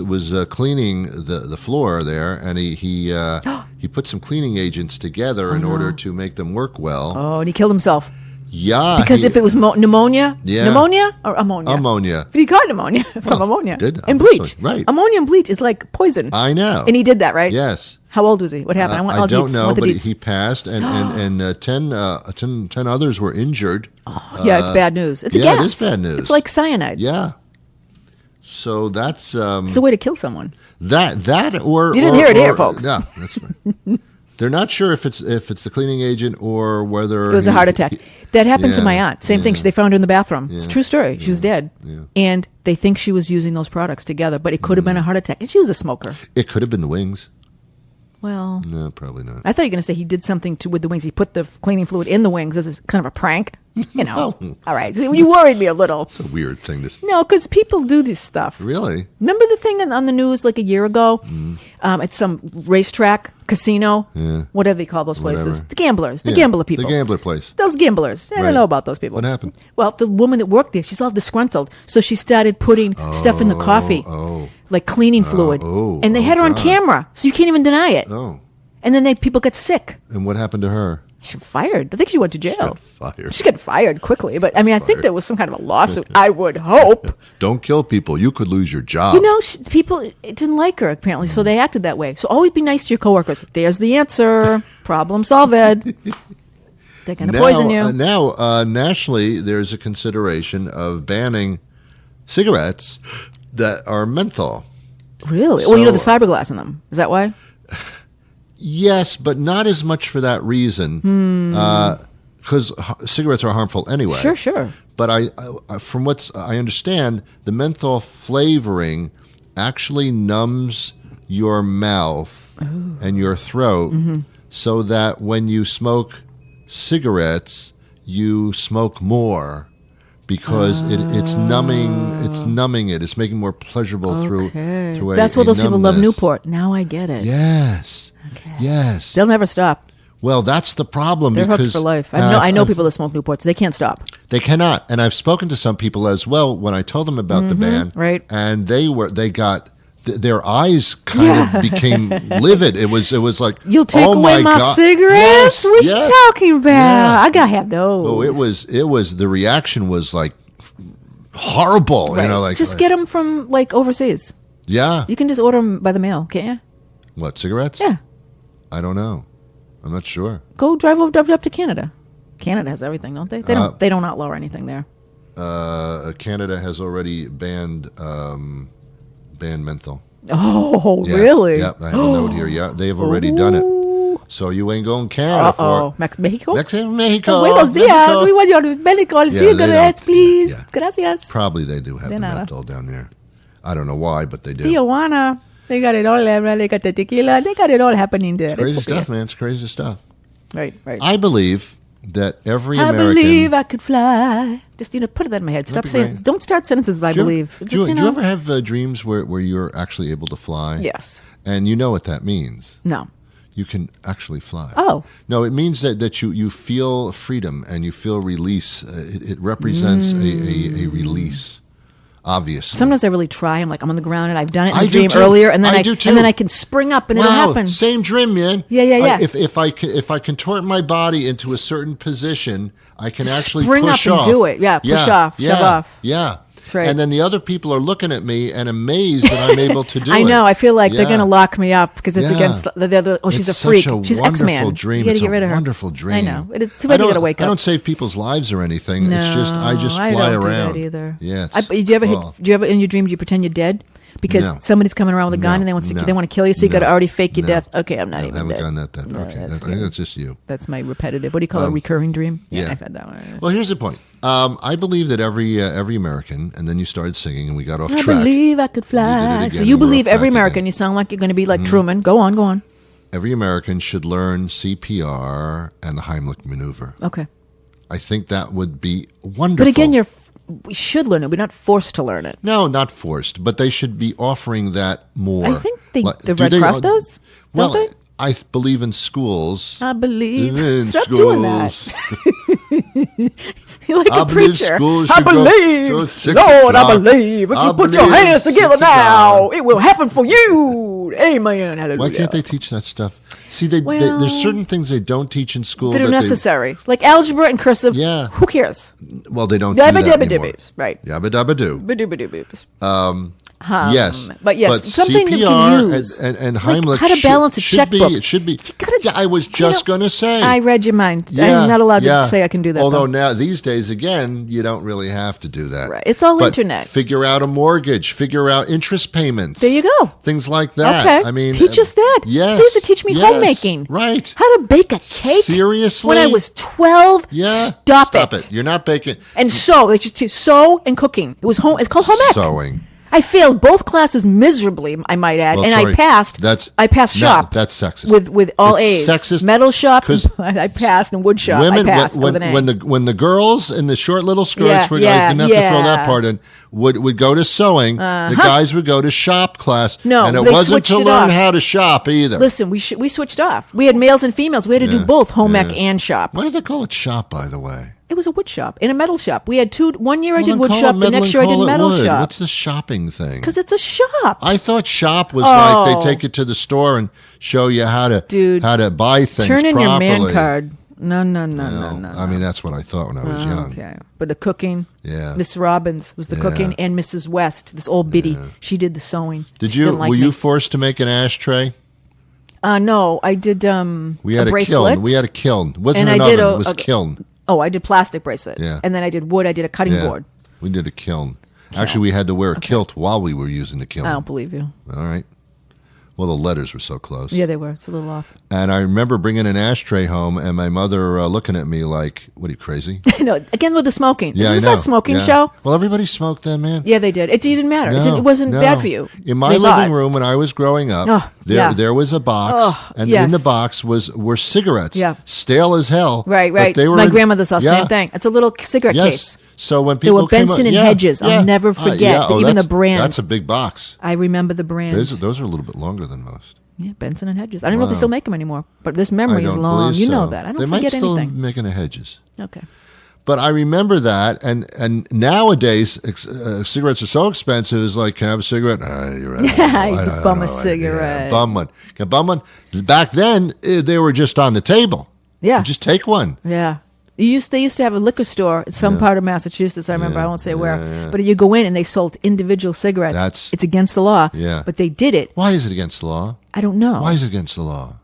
cleaning the floor there, and he put some cleaning agents together in order to make them work well. Oh, and he killed himself. Yeah, Because if it was pneumonia? Yeah. Pneumonia or ammonia? ammonia, But he caught pneumonia from ammonia. did, and bleach. obviously, right. Ammonia and bleach is like poison. I know. And he did that, right? Yes. How old was he? What happened? I want all I don't deets. know, Want the but deets. he passed, and 10 others were injured. Yeah, it's bad news. It's a yeah, gas. it is bad news. It's like cyanide. Yeah. So that's It's a way to kill someone. that or You didn't or- hear it here, or- folks. No, that's right. They're not sure if it's the cleaning agent or whether It was a heart attack. That happened to my aunt. Same thing. yeah. They found her in the bathroom. It's a true story. She was dead. Yeah. And they think she was using those products together, but it could have been a heart attack. And she was a smoker. It could have been the wings. Well, No, probably not. I thought you were going to say he did something with the wings. He put the cleaning fluid in the wings as a kind of a prank. You know. All right. So you worried me a little. It's a weird thing to No, because people do this stuff. really. Remember the thing on the news like a year ago? At some racetrack, casino. Yeah. What do they call those places? Whatever. The gamblers. The Yeah, gambler people. The gambler place. Those gamblers. I Right. don't know about those people. What happened? Well, the woman that worked there, she's all disgruntled. So she started putting stuff in the coffee, like cleaning fluid. And they had her on God. camera, so you can't even deny it. Oh, And then people got sick. and what happened to her? She was fired. I think she went to jail. Fired. She got fired quickly. But, I mean, I think there was some kind of a lawsuit. I would hope. Don't kill people. You could lose your job. You know, people didn't like her, apparently, so they acted that way. So always be nice to your coworkers. There's the answer. Problem solved. They're going to poison you. Now, nationally, there's a consideration of banning cigarettes that are menthol. Really? So- Well, you know, there's fiberglass in them. Is that why? Yes, but not as much for that reason. Because cigarettes are harmful anyway. Sure. But I from what I understand, the menthol flavoring actually numbs your mouth and your throat, so that when you smoke cigarettes, you smoke more because it's numbing it. It's making it more pleasurable through That's why those people love numbness. Newport. Now I get it. Yes. Okay. Yes. They'll never stop. Well, that's the problem. They're because hooked for life. I know people that smoke Newports. They can't stop. They cannot. And I've spoken to some people as well when I told them about the ban. Right. And they got their eyes kind of became livid. It was like, You'll take oh away my God. cigarettes? Yes, What yes. you talking about? Yeah. I gotta have those. Oh, it was the reaction was like horrible. Right. You know, like just get them from like overseas. Yeah. You can just order them by the mail, can't you? What, cigarettes? Yeah. I don't know. I'm not sure. Go drive up to Canada. Canada has everything, don't they? They don't outlaw anything there. Canada has already banned menthol. Oh, Yes. really? Yep, I have a note here. Yeah, they've already done it. So you ain't going Canada for Mexico? Mexico. Buenos dias. Mexico. We want your medical they don't- cigarettes, please. yeah. Gracias. Probably they do have De the nada. menthol down there. I don't know why, but they do. Tijuana. They got it all there. They got the tequila. They got it all happening there. Crazy It's- stuff, man. It's crazy stuff. Right. I believe that every I American. believe I could fly. Just, put that in my head. Stop be saying. great. Don't start sentences with I Do you- believe. Do you ever have dreams where you're actually able to fly? Yes. And you know what that means. No. You can actually fly. Oh. No, it means that you feel freedom and you feel release. It represents a release, obviously. Sometimes I really try. I'm like, I'm on the ground and I've done it in I a do dream too. earlier, and then I do too. and then I can spring up and it'll happen. Same dream, man. Yeah. If I contort my body into a certain position, I can actually Spring push up and off. do it. Yeah, push off, shove off. Yeah. That's right. And then the other people are looking at me and amazed that I'm able to do it. I know. I feel like they're Yeah. going to lock me up because it's Yeah. against the other. Oh, she's It's a freak. Such a She's wonderful X-Man. dream. You got to It's get rid of her. Wonderful dream. I know. It's too bad you got to wake I up. don't save people's lives or anything. No, It's just I just fly don't around. do that either. Yeah. Do you ever in your dream? Do you pretend you're dead? Because No. somebody's coming around with a gun No, and they no, want to kill you, so you got to no, already fake your no. death. Okay, I'm not I even haven't dead. done that. No, Okay, that's I think that's just you. That's my repetitive. What do you call it? A recurring dream? Yeah, I've had that one. Well, here's the point. I believe that every American, and then you started singing, and we got off I track. believe I could You did fly. it again, So and you we're believe off every track American. again. You sound like you're going to be like Truman. Go on. Every American should learn CPR and the Heimlich maneuver. Okay. I think that would be wonderful. But again, we should learn it. We're not forced to learn it. No, not forced, but they should be offering that more. I think the Do Red they- Cross does. Well, Don't they? I believe in schools. I believe. In Stop doing that. schools. You're like I a believe preacher. schools I should go believe. till 6 Lord, I o'clock. believe. If I you put your believe hands 6 together now, o'clock. it will happen for you. Amen. Hallelujah. Why can't they teach that stuff? See, Well, there's certain things they don't teach in school that are they- necessary. Like algebra and cursive. Yeah. Who cares? well, they don't do Yabba that dabba anymore. dibbies. Right. Yabba dabba do. Ba-doo-ba-doo-boos. Yes, But yes, something that you CPR can use. and Like Heimlich how to balance a should checkbook. Be, it should be. You gotta- yeah, I was just going to say. I read your mind. I'm not allowed to say I can do that. Although though. now these days, again, you don't really have to do that. Right. It's all But internet. Figure out a mortgage. Figure out interest payments. There you go. Things like that. Okay. I mean, teach us that. Yes. They used to teach me yes, homemaking. Right. How to bake a cake. Seriously? When I was 12. Yeah. Stop it. You're not baking. And sew. They just sew and cooking. It was home. It's called home ec. Sewing. I failed both classes miserably, I might add, Well, and Tori, I passed. I passed no, shop. that's sexist. With all It's A's. sexist Metal shop. 'cause I passed, and wood shop. Women, I passed when, with an A. when the girls in the short little skirts, Yeah, were, yeah, I didn't have to throw yeah. that part in, would go to sewing. The guys would go to shop class. No, and it they wasn't switched to it learn off. how to shop either. Listen, we switched off. We had males and females. We had to do Yeah, both home ec yeah. and shop. Why did they call it shop, by the way? It was a wood shop and a metal shop. We had two. One year I Well, did then wood call shop. it The metal next and year I call did it metal wood. shop. What's the shopping thing? Because it's a shop. I thought shop was like Oh. they take you to the store and show you how to Dude, buy things. Turn in your properly. man card. No. I mean, that's what I thought when I was young. Okay. But the cooking. Yeah. Miss Robbins was the Yeah. cooking, and Mrs. West, this old biddy, she did the sewing. She didn't like were me. you forced to make an ashtray? No, I did We had a bracelet. kiln. We had a kiln. It wasn't And an I did oven. a- It was a- kiln. Oh, I did plastic bracelet. Yeah. And then I did wood. I did a cutting Yeah. board. We did a kiln. Actually, we had to wear a kilt while we were using the kiln. I don't believe you. All right. Well, the letters were so close. Yeah, they were. It's a little off. And I remember bringing an ashtray home and my mother looking at me like, what are you, crazy? No, again with the smoking. Yeah, Is this I know. a smoking Yeah. show? Well, everybody smoked then, man. Yeah, they did. It didn't matter. No, It wasn't no. bad for you. In my They living thought. room when I was growing up, Oh, yeah. there was a box, Oh, and yes. in the box were cigarettes, Yeah. stale as hell. Right. but they were My in- grandmother saw the yeah. same thing. It's a little cigarette Yes. case. So when They people were came Benson up, and Hedges. I'll never forget yeah. even the that's- brand. That's a big box. I remember the brand. Those are a little bit longer than most. Yeah, Benson and Hedges. I don't know if they still make them anymore, but this memory is long. You know that. I don't they forget might still anything. making a Hedges. Okay. But I remember that, and nowadays cigarettes are so expensive. It's like, can I have a cigarette? You're right. Yeah, bum a cigarette. Yeah, bum one. Can I bum one? Back then, they were just on the table. Yeah. You just take one. Yeah. They used to have a liquor store in some part of Massachusetts. I remember. I won't say where. yeah. But you go in and they sold individual cigarettes. It's against the law. Yeah. But they did it. Why is it against the law? I don't know. Why is it against the law?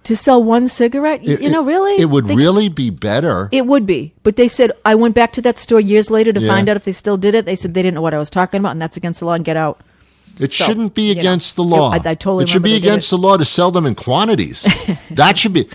To sell one cigarette? Really? It would really be better. It would be. But they said, I went back to that store years later to find out if they still did it. They said they didn't know what I was talking about, and that's against the law, and get out. It shouldn't be against the law. I totally It should be remember they did against the law to sell them in quantities.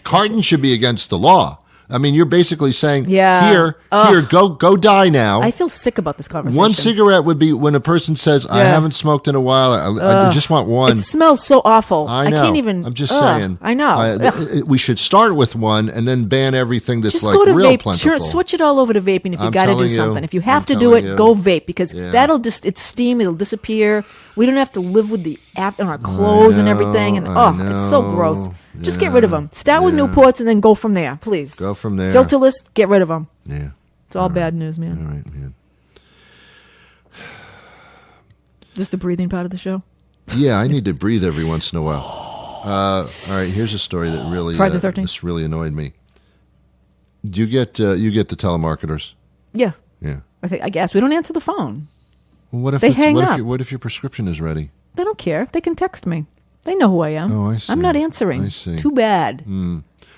Carton should be against the law. I mean, you're basically saying, here, go die now. I feel sick about this conversation. One cigarette would be when a person says, I haven't smoked in a while. I just want one. It smells so awful. I know. I can't even. I'm just saying. I know. We should start with one and then ban everything that's just like go to real vape. plentiful. Switch it all over to vaping if you got to do telling you. something. If you have I'm to do it, telling you. go vape because that'll it's steam. It'll disappear. We don't have to live with the app on our clothes and everything. And it's so gross. Just get rid of them. Start with Newports and then go from there, please. Go from there. Filterless, get rid of them. Yeah. It's all bad news, man. All right, man. Just the breathing part of the show. Yeah, I need to breathe every once in a while. All right, here's a story that really Friday the 13th. this really annoyed me. Do you get the telemarketers? Yeah. Yeah. I guess we don't answer the phone. Well, what if They hang up. What if your prescription is ready? They don't care. They can text me. They know who I am. Oh, I see. I'm not answering. I see. Too bad.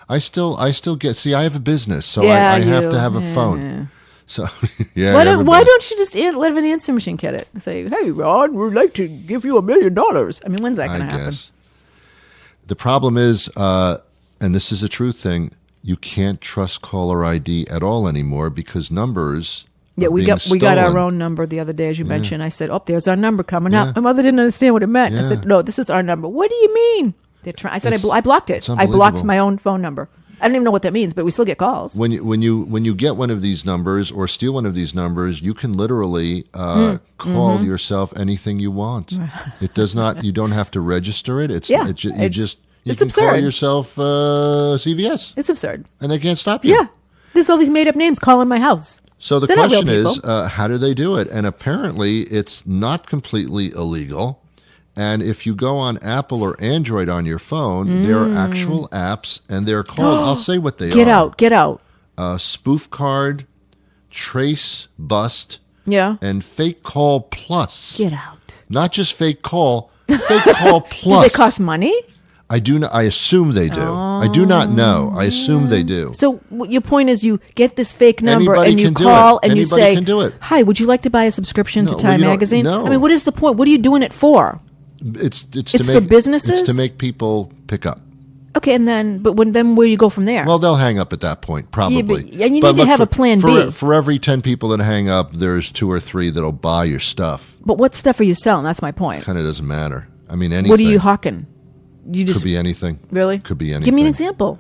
I still get. See, I have a business, so Yeah, I have you. to have a phone. Yeah. So yeah. Why everybody. don't you just let an answering machine get it? Say, hey, Ron, we'd like to give you $1 million. I mean, when's that going to happen? Guess. The problem is, and this is a true thing, you can't trust caller ID at all anymore because numbers. Yeah, we got our own number the other day, as you mentioned. I said, there's our number coming up. My mother didn't understand what it meant. I said, no, this is our number. What do you mean? They're trying. I said, I blocked it. I blocked my own phone number. I don't even know what that means, but we still get calls. When you get one of these numbers or steal one of these numbers, you can literally call yourself anything you want. It does not. You don't have to register it. You it's can absurd. call yourself CVS. It's absurd. And they can't stop you. Yeah, there's all these made up names calling my house. So the They're not real question is, people. how do they do it? And apparently, it's not completely illegal. And if you go on Apple or Android on your phone, there are actual apps, and they're called, I'll say what they are. Get out. Spoof Card, Trace Bust, and Fake Call Plus. Get out. Not just Fake Call, Fake Call Plus. Do they cost money? I do not. I assume they do. I do not know. I assume they do. So your point is, you get this fake number Anybody and you can do call it. and you Anybody say, can do it. "Hi, would you like to buy a subscription to No, Time well, you don't- Magazine?" no. I mean, what is the point? What are you doing it for? It's for businesses? It's to make people pick up. Okay, and then where do you go from there? Well, they'll hang up at that point, probably. and you need to have a plan B. For every 10 people that hang up, there's 2 or 3 that'll buy your stuff. But what stuff are you selling? That's my point. Kind of doesn't matter. I mean, anything. What are you hawking? You just Could be anything. Really? Could be anything. Give me an example.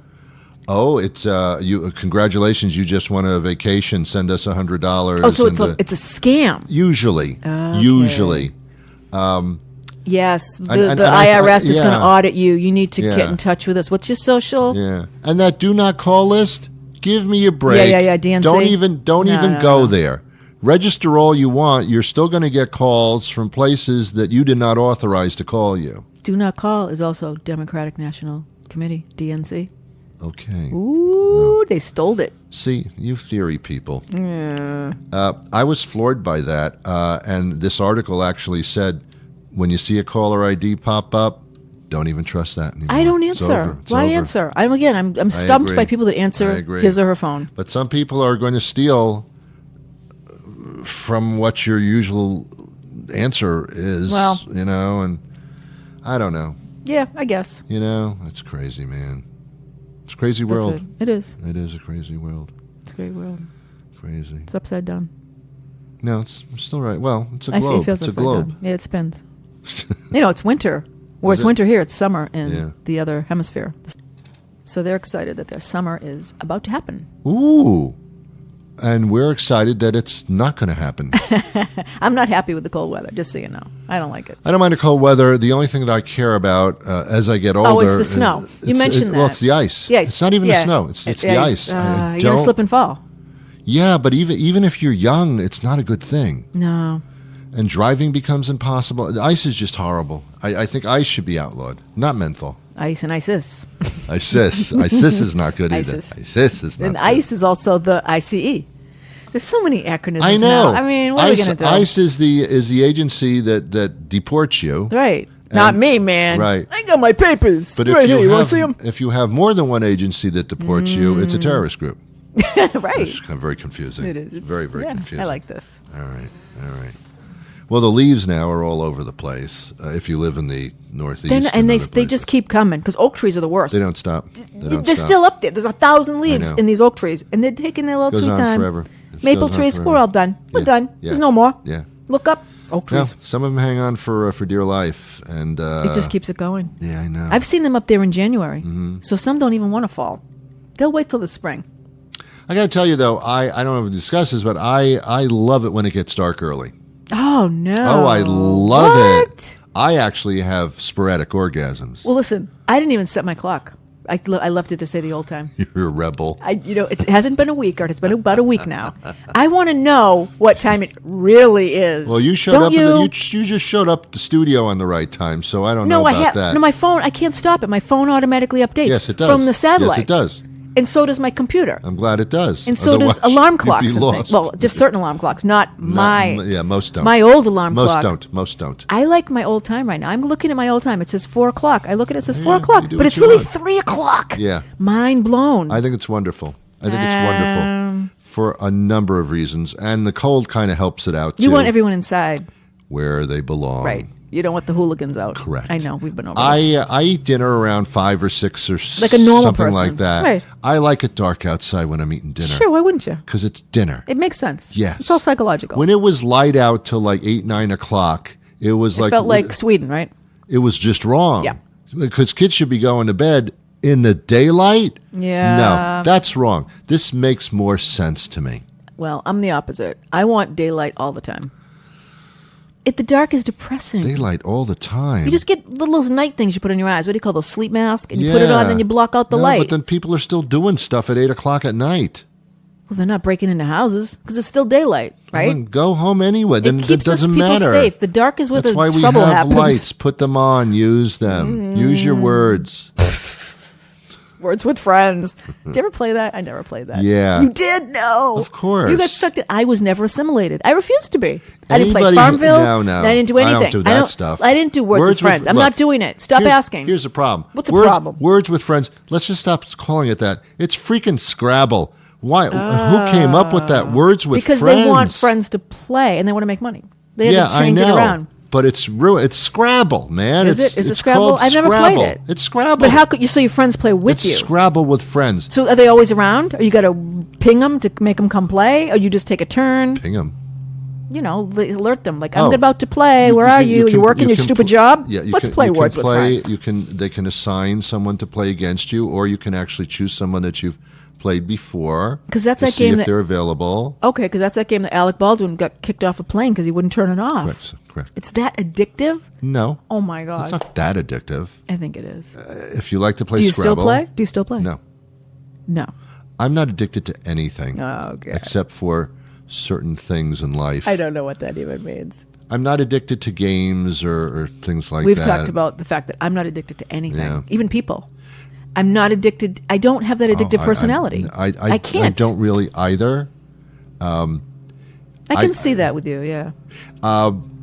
Oh, it's you. Congratulations, you just won a vacation. Send us $100. Oh, so it's a scam. Usually. Yes, the And IRS is going to yeah. audit you. You need to get Yeah. in touch with us. What's your social? Yeah, and that do not call list. Give me a break. Yeah. DNC. Don't No, even no, go no. there. Register all you want. You're still going to get calls from places that you did not authorize to call you. Do not call is also Democratic National Committee, DNC. Okay. Ooh, they stole it. See, you theory people. Yeah. I was floored by that, and this article actually said, when you see a caller ID pop up, don't even trust that anymore. I don't It's answer. over. It's Why over. answer? I'm stumped agree. by people that I answer agree. his or her phone. But some people are going to steal from what your usual answer is, Well. and I don't know. Yeah, I guess. It's crazy, man. It's a crazy That's world. it. It is. It is a crazy world. It's a great world. Crazy. It's upside down. No, it's still right. Well, it's a It globe. feels It's a upside globe. down. Yeah, it spins. It's winter. Where Is it's it? winter here, it's summer in Yeah. the other hemisphere. So they're excited that their summer is about to happen. Ooh. And we're excited that it's not going to happen. I'm not happy with the cold weather, just so you know. I don't like it. I don't mind the cold weather. The only thing that I care about as I get older... Oh, it's the snow. You mentioned that. Well, it's the ice. Yeah, it's not even the snow. It's the ice. You're going to slip and fall. Yeah, but even if you're young, it's not a good thing. No. And driving becomes impossible. The ice is just horrible. I think ice should be outlawed, not menthol. Ice and ISIS. ISIS. ISIS is not good either. ISIS is not and good. ICE is also the ICE. There's so many acronyms I know. now. I mean, what are we going to do? ICE is the agency that deports you. Right. Not me, man. Right. I got my papers. But right here. You want to see them? if you have more than one agency that deports you, it's a terrorist group. Right. It's kind of very confusing. It is. It's very confusing. I like this. All right. Well, the leaves now are all over the place. If you live in the Northeast, They just keep coming because oak trees are the worst. They don't stop. They're still up there. There's 1,000 leaves in these oak trees, and they're taking their little Goes sweet on time. forever. Maple trees, we're all done. We're done. Yeah. There's no more. Yeah. Look up oak No, trees. some of them hang on for dear life, and It just keeps it going. Yeah, I know. I've seen them up there in January, Mm-hmm. so some don't even want to fall. They'll wait till the spring. I got to tell you though, I don't know if we discussed this, but I love it when it gets dark early. Oh no! Oh, I love What? it. I actually have sporadic orgasms. Well, listen, I didn't even set my clock. I left it to say the old time. You're a rebel. It hasn't been a week, or it's been about a week now. I want to know what time it really is. Well, you showed Don't up. you? You just showed up at the studio on the right time, so I don't know about that. No, my phone. I can't stop it. My phone automatically updates. Yes, it does. From the satellites. Yes, it does. And so does my computer. I'm glad it does. And so Otherwise, does alarm you'd be clocks and things. lost. Well, certain alarm clocks, not my. Yeah, most don't. My old alarm clock. Most don't. I like my old time right now. I'm looking at my old time. It says 4 o'clock. I look at it. It says 4 Yeah, o'clock, you do but what it's you really want. 3 o'clock. Yeah. Mind blown. I think it's wonderful. For a number of reasons, and the cold kind of helps it out. You too, want everyone inside, where they belong. right? You don't want the hooligans out. Correct. I know. We've been over this. I eat dinner around 5 or 6 or Like a normal something person. like that. Right. I like it dark outside when I'm eating dinner. Sure. Why wouldn't you? Because it's dinner. It makes sense. Yes. It's all psychological. When it was light out till like 8, 9 o'clock, it was it felt like Sweden, right? it was just wrong. Yeah. Because kids should be going to bed in the daylight. Yeah. No, that's wrong. This makes more sense to me. Well, I'm the opposite. I want daylight all the time. The dark is depressing. Daylight all the time. You just get those night things you put on your eyes. What do you call those? Sleep mask? And you put it on, then you block out the No, light. But then people are still doing stuff at 8 o'clock at night. Well, they're not breaking into houses because it's still daylight, right? Then go home anyway. Then It keeps it doesn't us people matter. safe. The dark is where That's the why we trouble have happens. lights. Put them on. Use them. Use your words. Words with Friends. Did you ever play that? I never played that. Yeah. You did? No. Of course. You got sucked in. I was never assimilated. I refused to be. I didn't play Anybody- Farmville. No. I didn't do anything. I don't do that stuff. I didn't do Words with Friends. I'm look, not doing it. Stop here's- asking. Here's the problem. What's the problem? Words with Friends. Let's just stop calling it that. It's freaking Scrabble. Why? Who came up with that? Words with because Friends. they want friends to play and they want to make money. They have to I change know. it around. But it's It's Scrabble, man. Is it? Is it it's Scrabble? called I've never Scrabble. played it. It's Scrabble. But how could you? So your friends play with it's you? Scrabble with friends. So are they always around? Or you got to ping them to make them come play? Or you just take a turn? Ping 'em. Alert them. Like, I'm Oh. about to play. Where are you? Are you working your can stupid pl- job? Yeah, Let's play Words with Friends. They can assign someone to play against you, or you can actually choose someone that you've played before. 'Cause that's to that see game if that- they're available. Okay, because that's that game that Alec Baldwin got kicked off a plane because he wouldn't turn it off. Correct. It's that addictive? No, Oh my god! it's not that addictive. I think it is. If you like to play Do you Scrabble, still play? Do you still play? No, No. I'm not addicted to anything. Oh, okay. Except for certain things in life. I don't know what that even means. I'm not addicted to games or things like We've that. talked about the fact that I'm not addicted to anything, Yeah. even people. I'm not addicted. I don't have that addictive personality. I can't. I don't really either. I can see that with you. Yeah.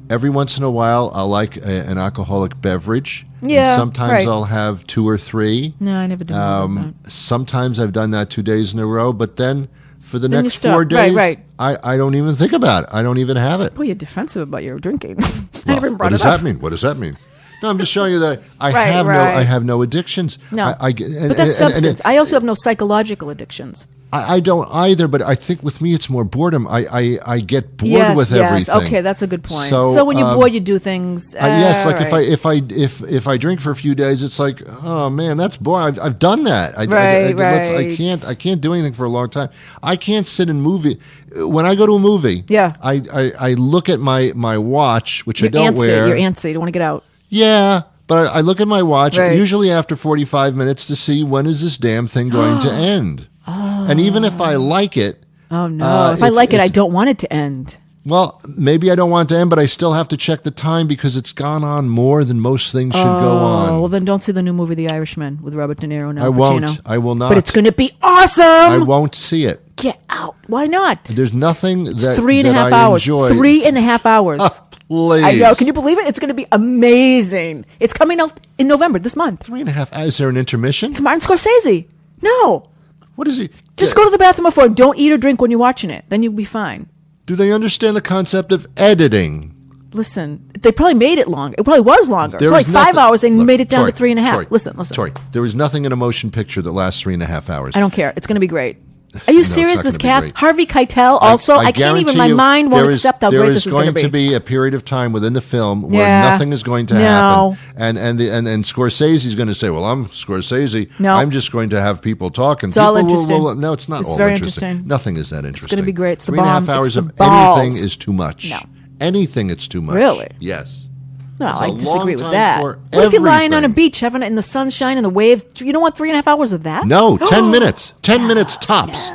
Every once in a while, I'll like an alcoholic beverage. Yeah, And sometimes right. I'll have 2 or 3. No, I never did that. Sometimes I've done that 2 days in a row, but then for the Then you next stop. 4 Right, days, right. I don't even think about it. I don't even have it. Boy, you're defensive about your drinking. I Well, never brought what does it up. that mean? What does that mean? No, I'm just showing you that I Right, have right. I have no addictions. No, but but that's substance. I also have no psychological addictions. I don't either, but I think with me it's more boredom. I get bored with everything. Okay, that's a good point. So, So when you're bored, you do things. yes, like right. if I drink for a few days, it's like, oh man, that's boring. I've done that. I can't do anything for a long time. I can't sit in movie. When I go to a movie, Yeah. I look at my watch, which I don't antsy. wear. You're antsy. You don't want to get out. Yeah, but I look at my watch Right. usually after 45 minutes to see when is this damn thing going to end. And even if I like it, Oh no! If I like it, I don't want it to end. well, maybe I don't want it to end, but I still have to check the time because it's gone on more than most things should go on. Oh well, then don't see the new movie, The Irishman, with Robert De Niro and Al I Pacino. won't. I will not. But it's going to be awesome. I won't see it. Get out! Why not? There's nothing that, It's 3.5 that I hours. enjoy. 3.5 hours. Please. I know. Can you believe it? It's going to be amazing. It's coming out in November this month. 3.5 hours? Is there an intermission? It's Martin Scorsese. No. What is he? Just go to the bathroom before. Don't eat or drink when you're watching it. Then you'll be fine. Do they understand the concept of editing? Listen, they probably made it longer. It probably was longer. There For is like 5 nothing- hours, they Look, made it down to Tori, 3.5. Tori, Listen. Tori, there is nothing in a motion picture that lasts 3.5 hours. I don't care. It's going to be great. Are you it's serious? not This gonna be cast, great. Harvey Keitel. Also, I can't even. guarantee My you mind won't there is- accept how great this is going to There is going to be. be a period of time within the film where Yeah. nothing is going to No. happen, and Scorsese's going to say, "Well, I'm Scorsese. No. I'm just going to have people talk." And It's all people interesting. no, it's not It's all very interesting. interesting. Nothing is that interesting. gonna be great. It's the 3.5 bomb. hours It's of the balls. anything is too much. No. Anything it's too much. Really? Yes. No, It's a I long disagree with time that. for What if you're lying on a everything. beach, having it in the sunshine and the waves? You don't want 3.5 hours of that? No, 10 minutes. 10 minutes tops.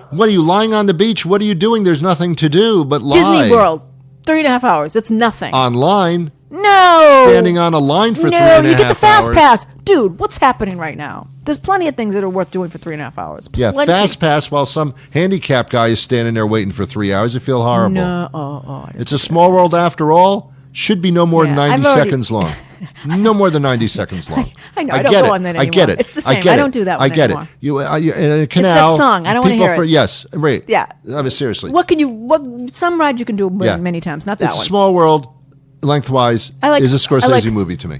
What are you lying on the beach? What are you doing? There's nothing to do but lie. Disney World, 3.5 hours. It's nothing. Online, No. standing on a line for no, 3.5 you get the fast hours. pass. Dude, what's happening right now? There's plenty of things that are worth doing for 3.5 hours. Yeah, Plenty. fast pass while some handicapped guy is standing there waiting for 3 hours. You feel horrible. No, I didn't It's a small world after all. Should be no more than Yeah, 90 I've already- seconds long. No more than 90 seconds long. I know, I don't get go it. on that I get anymore. it. It's the same. get I it. don't do that I one get anymore. it. You in a canal. song. I don't wanna people hear it. Yes, right. Yeah. I mean, seriously. What some ride you can do Yeah. many times, not that It's one. a small world, lengthwise, is a Scorsese movie to me.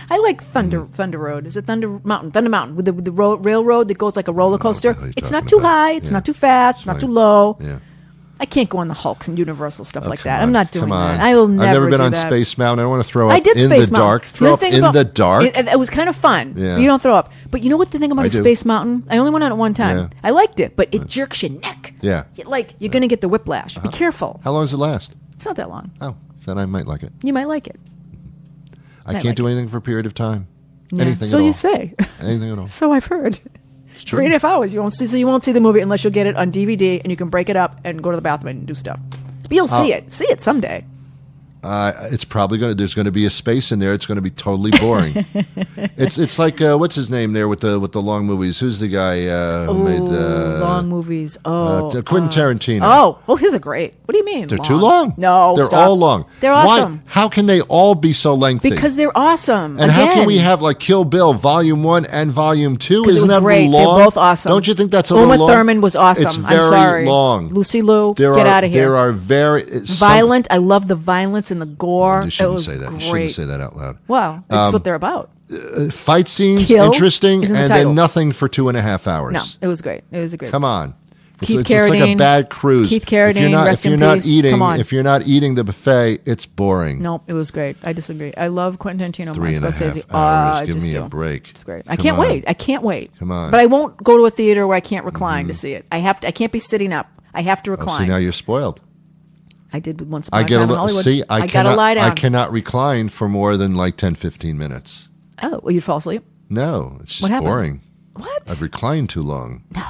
I like Thunder Road. Is it Thunder Mountain? Thunder Mountain with the railroad that goes like a roller coaster. what you're It's talking not too about. high. It's Yeah. not too fast. It's not too fine. low. Yeah. I can't go on the Hulks and Universal stuff like Come that. on, I'm not doing come on. that. I will never. I've never been do on that. Space Mountain. I don't want to throw up I did in Space the Mountain. dark. The Throw other up thing in about- the dark. It was kind of fun. Yeah. You don't throw up. But you know what the thing about I a do. Space Mountain? I only went on it one time. Yeah. I liked it, but it jerks your neck. Yeah. You're going to get the whiplash. Be careful. How long does it last? It's not that long. Oh, then I might like it. You might like it. I like can't do it. anything for a period of time. Yeah. Anything So at all. you say. Anything at all. So I've heard. true. 3.5 hours. You won't see the movie unless you'll get it on DVD and you can break it up and go to the bathroom and do stuff. But you'll see it. See it someday. It's probably going to. There's going to be a space in there. It's going to be totally boring. it's like what's his name there with the long movies? Who's the guy who made long movies. Quentin Tarantino? Oh, well, his are great. What do you mean? They're too long. No, they're stop. all long. They're Why- awesome. How can they all be so lengthy? Because they're awesome. and how can Again. we have like Kill Bill Volume 1 and Volume 2? 'Cause it Isn't was that great. long? They're both awesome. Don't you think that's a Uma little long? Thurman was awesome. It's I'm very sorry. long. Lucy Liu, get are, out of here. There are very Violent. I love the violence and the gore. You It shouldn't was say that. You great. shouldn't say that out loud. Well, that's what they're about. Fight scenes, Kill interesting, is in the and title. then nothing for 2.5 hours. No, it was great. It was a great. Come on. Keith It's like a Carradine. bad cruise. Keith Carradine, rest if you're in not peace. eating, Come on. if you're not eating the buffet, it's boring. No, it was great. I disagree. I love Quentin Tarantino. 3.5 Scorsese. hours. I Give just me do. a break. It's great. I Come can't on. wait. I can't wait. Come on. But I won't go to a theater where I can't recline to see it. I can't be sitting up. I have to Oh, recline. see, now you're spoiled. I did with Once Upon I a get a Time in little. Hollywood. See, I gotta cannot. lie down. I cannot recline for more than like 10, 15 minutes. Oh, well, you'd fall asleep. No, it's What just happens? boring. What? I've reclined too long. No,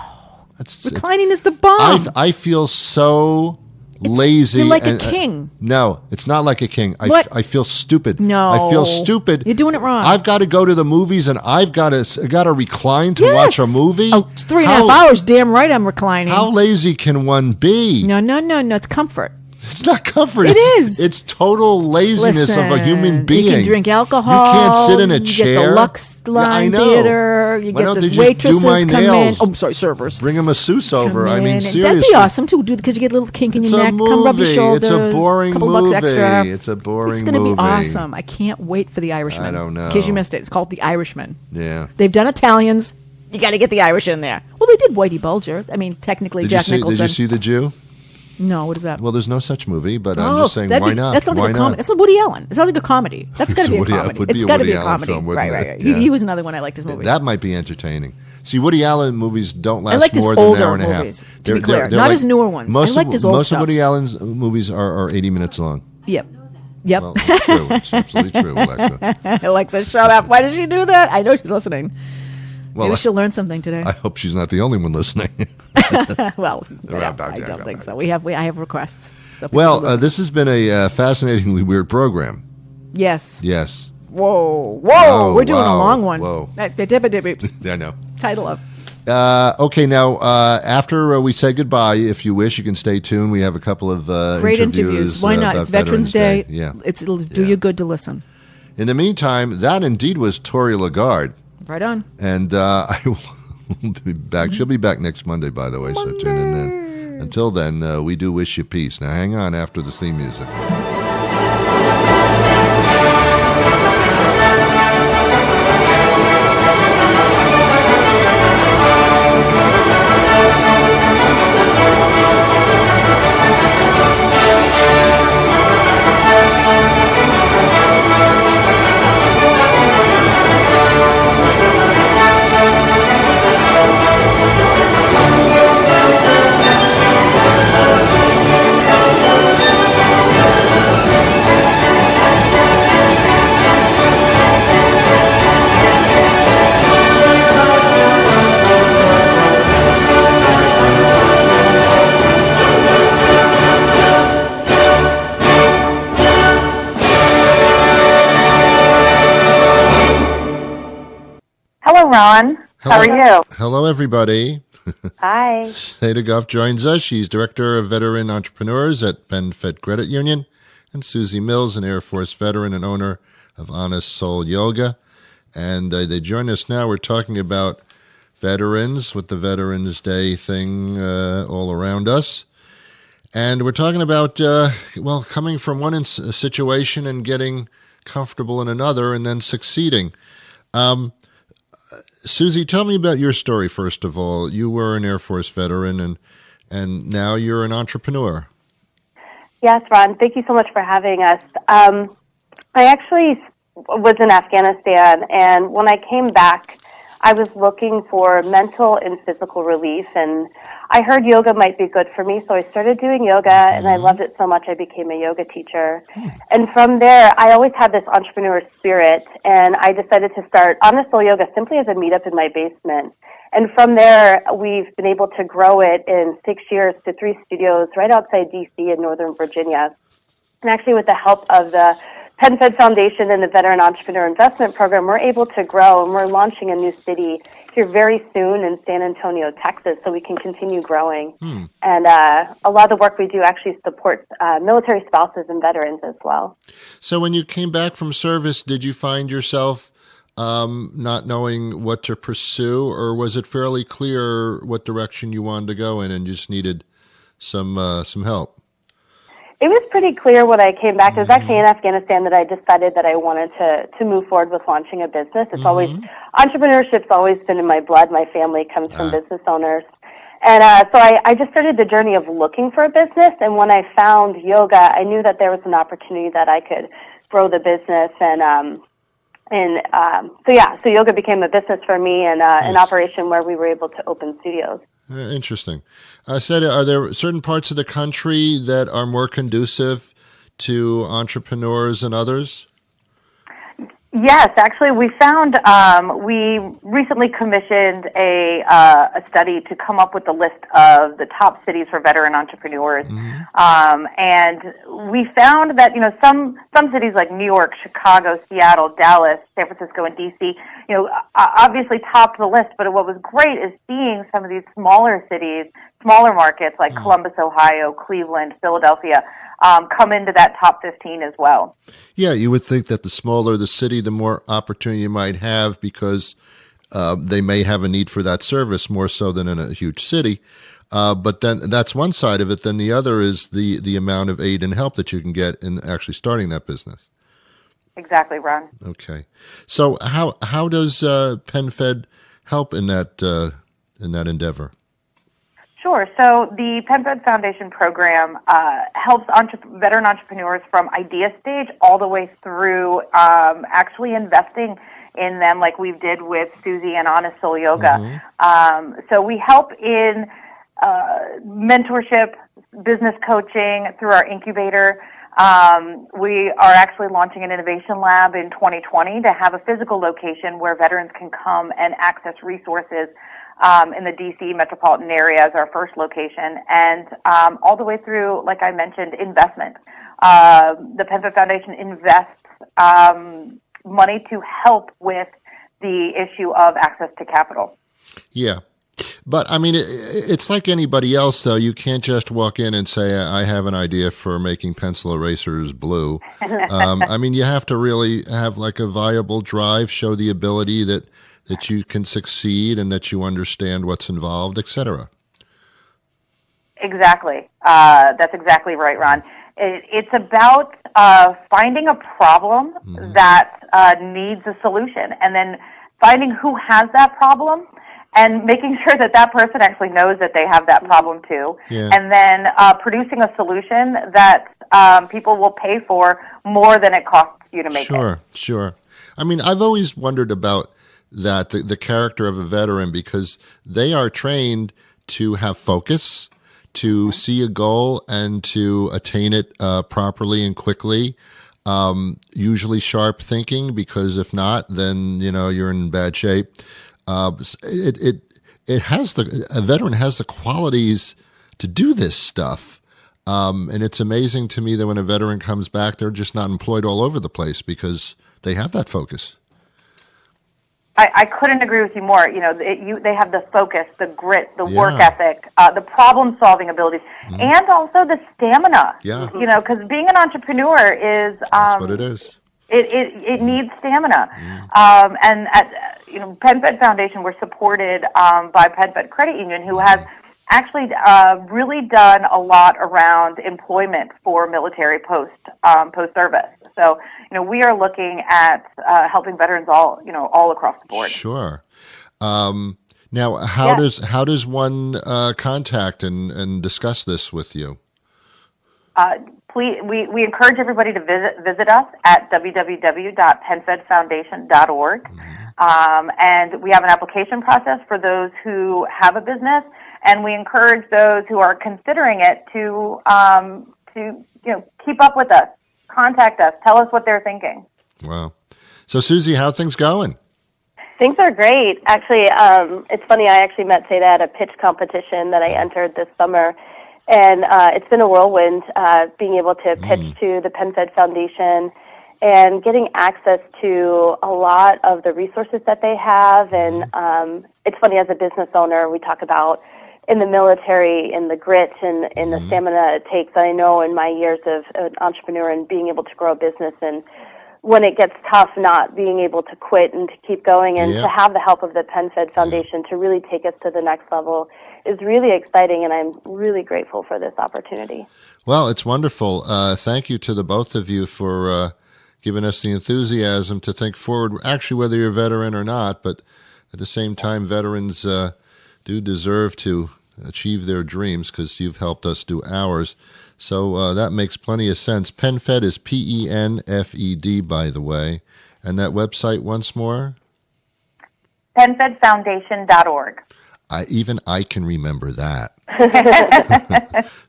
that's Reclining is the bomb. I feel so lazy. You're like a and, king. No, it's not like a king. What? I feel stupid. No. I feel stupid. You're doing it wrong. I've got to go to the movies and I've got to recline to Yes. watch a movie. Oh, it's 3.5 hours. Damn right I'm reclining. How lazy can one be? No. It's comfort. It's not comfort. It It's, is. It's total laziness of a human being. You can drink alcohol. You can't sit in a you chair. You get the Lux Line Theater. You Why get don't the they just waitresses do my come in. nails? Oh, I'm sorry, servers. Bring a masseuse over. I Come mean, in. seriously. That'd be awesome too, because you get a little kink in It's your a neck. Come rub your movie. shoulders. It's a boring couple movie. bucks extra. It's a boring It's going to movie. be awesome. I can't wait for The Irishman. I don't know. In case you missed it, it's called The Irishman. Yeah. They've done Italians. You got to get the Irish in there. Well, they did Whitey Bulger. I mean, technically, Jack Nicholson. Did you see The Jew? No, what is that? Well, there's no such movie, but I'm just saying, why not? That sounds why like a not? comedy. That's a Woody Allen. It sounds like a comedy. That's got to be a comedy. Would be It's a got to Woody be a Allen comedy. film, wouldn't Right. it? Yeah. He was another one I liked his movies. That might be entertaining. See, Woody Allen movies don't last I liked his more than an older hour and a half. movies, to be clear. Not his newer ones. I liked his old Most stuff. of Woody Allen's movies are 80 minutes long. Yep. Well, it's true. It's absolutely true, Alexa. Alexa, shut up. Why did she do that? I know she's listening. Well, Maybe she'll learn something today. I hope she's not the only one listening. Well, I don't think so. I have requests. So people Well, listen. this has been a fascinatingly weird program. Yes. Yes. Whoa. Oh, We're doing wow. a long one. Whoa. I know. Title of. Okay, now after we say goodbye, if you wish, you can stay tuned. We have a couple of Great interviews. Why not? about It's Veterans Day. Yeah. It'll do you good to listen. In the meantime, that indeed was Tori LaGarde, Right on. and I will be back. She'll be back next Monday, by the way, so tune in then. Until then, we do wish you peace. Now, hang on after the theme music. Hello, Ron. How are you? Hello, everybody. Hi. Theda Goff joins us. She's Director of Veteran Entrepreneurs at PenFed Credit Union. And Suzie Mills, an Air Force veteran and owner of Honest Soul Yoga. And they join us now. We're talking about veterans with the Veterans Day thing all around us. And we're talking about, coming from one situation and getting comfortable in another and then succeeding. Suzie, tell me about your story, first of all. You were an Air Force veteran, and now you're an entrepreneur. Yes, Ron. Thank you so much for having us. I actually was in Afghanistan, and when I came back, I was looking for mental and physical relief, and I heard yoga might be good for me, so I started doing yoga, and I loved it so much I became a yoga teacher. And from there, I always had this entrepreneur spirit, and I decided to start Honest Soul Yoga simply as a meetup in my basement. And from there, we've been able to grow it in 6 years to 3 studios right outside D.C. in Northern Virginia. And actually, with the help of the PenFed Foundation and the Veteran Entrepreneur Investment Program, we're able to grow, and we're launching a new city here very soon in San Antonio, Texas, so we can continue growing. And a lot of the work we do actually supports military spouses and veterans as well. So when you came back from service, did you find yourself not knowing what to pursue, or was it fairly clear what direction you wanted to go in and just needed some help? It was pretty clear when I came back. It was actually in Afghanistan that I decided that I wanted to move forward with launching a business. It's always, entrepreneurship's always been in my blood. My family comes from business owners. And so I just started the journey of looking for a business. And when I found yoga, I knew that there was an opportunity that I could grow the business. So yoga became a business for me and an operation where we were able to open studios. Interesting. I said, are there certain parts of the country that are more conducive to entrepreneurs than others? Yes, actually, we found we recently commissioned a study to come up with a list of the top cities for veteran entrepreneurs, and we found that some cities like New York, Chicago, Seattle, Dallas, San Francisco, and DC, obviously topped the list. But what was great is seeing some of these smaller cities smaller markets like Columbus, Ohio, Cleveland, Philadelphia come into that top 15 as well. Yeah, you would think that the smaller the city, the more opportunity you might have because they may have a need for that service more so than in a huge city. But then that's one side of it. Then the other is the amount of aid and help that you can get in actually starting that business. Exactly, Ron. Okay. So how does PenFed help in that endeavor? Sure. So the PenFed Foundation program helps veteran entrepreneurs from idea stage all the way through actually investing in them, like we did with Suzie and Honest Soul Yoga. So we help in mentorship, business coaching through our incubator. We are actually launching an innovation lab in 2020 to have a physical location where veterans can come and access resources in the D.C. metropolitan area as our first location, and all the way through, like I mentioned, investment. The PenFed Foundation invests money to help with the issue of access to capital. Yeah. But, I mean, it's like anybody else, though. You can't just walk in and say, I have an idea for making pencil erasers blue. I mean, you have to really have, like, a viable drive, show the ability that you can succeed and that you understand what's involved, et cetera. Exactly. That's exactly right, Ron. It's about finding a problem that needs a solution, and then finding who has that problem and making sure that that person actually knows that they have that problem too, and then producing a solution that people will pay for more than it costs you to make it. Sure. I mean, I've always wondered about that, the character of a veteran, because they are trained to have focus, to see a goal and to attain it properly and quickly. Usually sharp thinking, because if not, then you're in bad shape. It has a veteran has the qualities to do this stuff, and it's amazing to me that when a veteran comes back, they're just not employed all over the place because they have that focus. I couldn't agree with you more. They have the focus, the grit, the work ethic, the problem-solving abilities, and also the stamina. Yeah. Because being an entrepreneur is that's what it is. It needs stamina. And at PenFed Foundation, we're supported by PenFed Credit Union, who has actually really done a lot around employment for military post-service. So, we are looking at helping veterans all across the board. Sure. Now, how does one contact and discuss this with you? Please, we encourage everybody to visit us at www.penfedfoundation.org. And we have an application process for those who have a business, and we encourage those who are considering it to keep up with us, contact us, tell us what they're thinking. Wow. So, Suzie, how are things going? Things are great. Actually, it's funny, I actually met Seda at a pitch competition that I entered this summer, and it's been a whirlwind being able to pitch to the PenFed Foundation and getting access to a lot of the resources that they have. And it's funny, as a business owner, we talk about in the military and the grit and the stamina it takes. I know in my years of an entrepreneur and being able to grow a business, and when it gets tough, not being able to quit and to keep going, and to have the help of the PenFed Foundation to really take us to the next level is really exciting, and I'm really grateful for this opportunity. Well, it's wonderful. Thank you to the both of you for giving us the enthusiasm to think forward, actually, whether you're a veteran or not, but at the same time, veterans do deserve to achieve their dreams, because you've helped us do ours. So that makes plenty of sense. PenFed is PenFed, by the way. And that website once more? PenFedFoundation.org. Even I can remember that.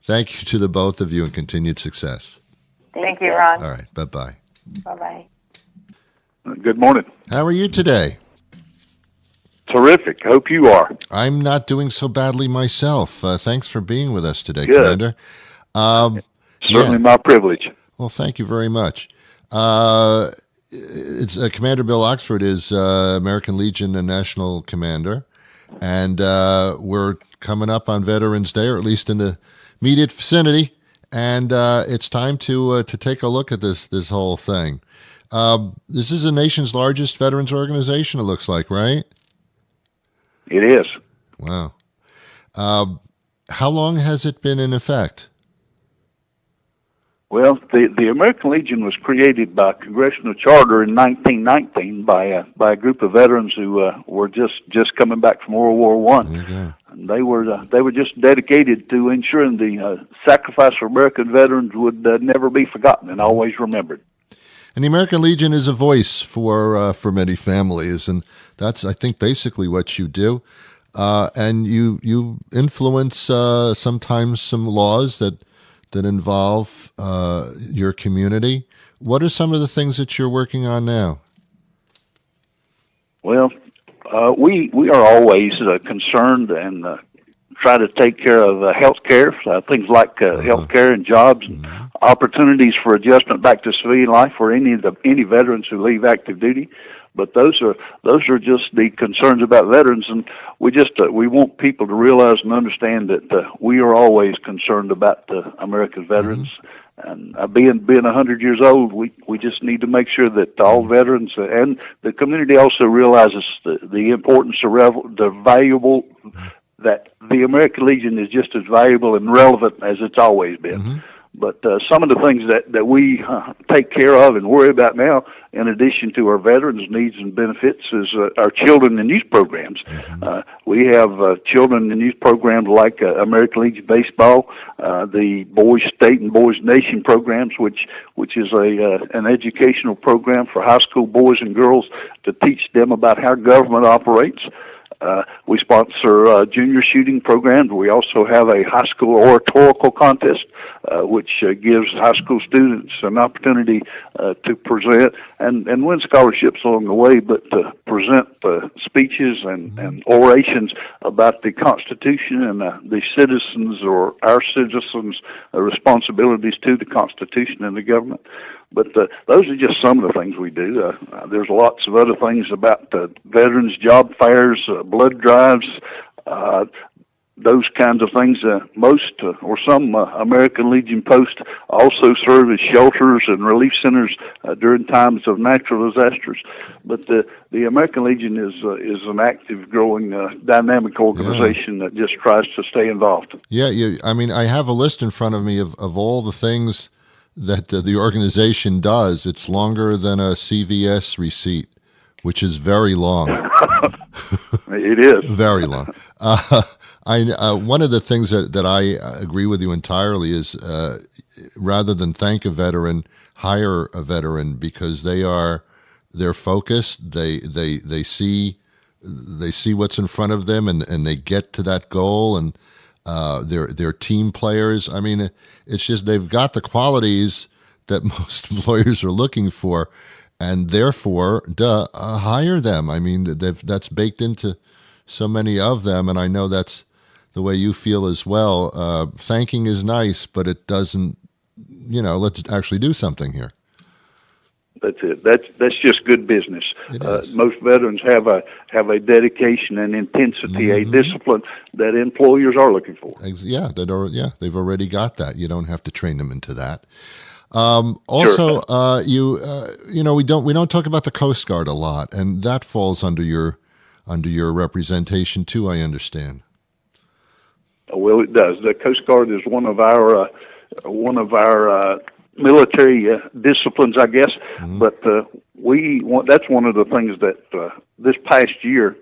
Thank you to the both of you, and continued success. Thank you, Ron. All right. Bye-bye. Bye-bye. Good morning. How are you today? Terrific. Hope you are. I'm not doing so badly myself. Thanks for being with us today, Good. Commander. Certainly my privilege. Well, thank you very much. It's Commander Bill Oxford is American Legion and National Commander, and we're coming up on Veterans Day, or at least in the immediate vicinity, and it's time to take a look at this whole thing. This is the nation's largest veterans organization, it looks like, right? It is. Wow. How long has it been in effect? Well, the American Legion was created by congressional charter in 1919 by a group of veterans who were just coming back from World War I. And they were just dedicated to ensuring the sacrifice of American veterans would never be forgotten and always remembered. And the American Legion is a voice for many families, and that's, I think, basically what you do. And you influence sometimes some laws that involve your community. What are some of the things that you're working on now? Well, we are always concerned and try to take care of health care, things like health care and jobs and opportunities for adjustment back to civilian life for any veterans who leave active duty. But those are just the concerns about veterans, and we want people to realize and understand that we are always concerned about America's veterans. And being 100 years old, we just need to make sure that all veterans and the community also realizes the importance of the valuable, that the American Legion is just as valuable and relevant as it's always been. But some of the things that we take care of and worry about now, in addition to our veterans' needs and benefits, is our children and youth programs. We have children and youth programs like American Legion Baseball, the Boys State and Boys Nation programs, which is an educational program for high school boys and girls to teach them about how government operates. We sponsor junior shooting programs. We also have a high school oratorical contest, which gives high school students an opportunity to present and win scholarships along the way, but to present speeches and orations about the Constitution and the citizens or our citizens' responsibilities to the Constitution and the government. But those are just some of the things we do. There's lots of other things about veterans, job fairs, blood drives, those kinds of things. Most or some American Legion posts also serve as shelters and relief centers during times of natural disasters. But the American Legion is an active, growing, dynamic organization that just tries to stay involved. Yeah, I mean, I have a list in front of me of all the things that the organization does. It's longer than a CVS receipt, which is very long. It is. Very long. One of the things that I agree with you entirely is rather than thank a veteran, hire a veteran, because they're focused. They see what's in front of them and they get to that goal, and they're team players. I mean, it's just they've got the qualities that most employers are looking for, and therefore, hire them. I mean, that's baked into so many of them, and I know that's the way you feel as well. Thanking is nice, but it doesn't, let's actually do something here. That's it. That's just good business. Most veterans have a dedication and intensity, a discipline that employers are looking for. Yeah, they've already got that. You don't have to train them into that. Also, sure. We don't talk about the Coast Guard a lot, and that falls under your representation too, I understand. Well, it does. The Coast Guard is one of our military disciplines, I guess. But that's one of the things that this past year,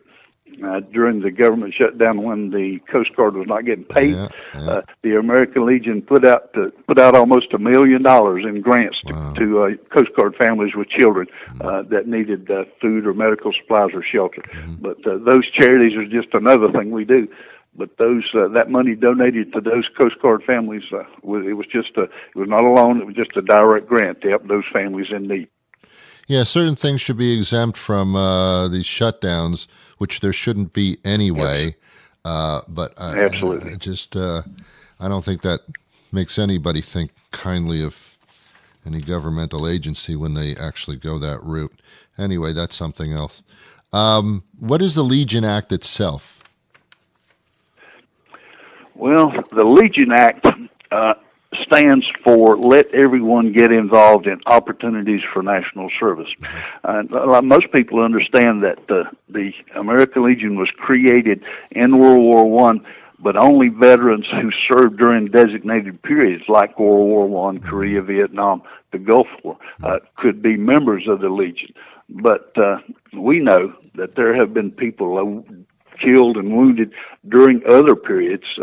during the government shutdown, when the Coast Guard was not getting paid, the American Legion put out almost $1 million in grants to Coast Guard families with children that needed food or medical supplies or shelter. But those charities are just another thing we do. But that money donated to those Coast Guard families, it was not a loan. It was just a direct grant to help those families in need. Yeah, certain things should be exempt from these shutdowns, which there shouldn't be anyway. But absolutely, I don't think that makes anybody think kindly of any governmental agency when they actually go that route. Anyway, that's something else. What is the Legion Act itself? Well, the Legion Act stands for let everyone get involved in opportunities for national service. Most people understand that the American Legion was created in World War I, but only veterans who served during designated periods like World War I, Korea, Vietnam, the Gulf War, could be members of the Legion. But we know that there have been people killed and wounded during other periods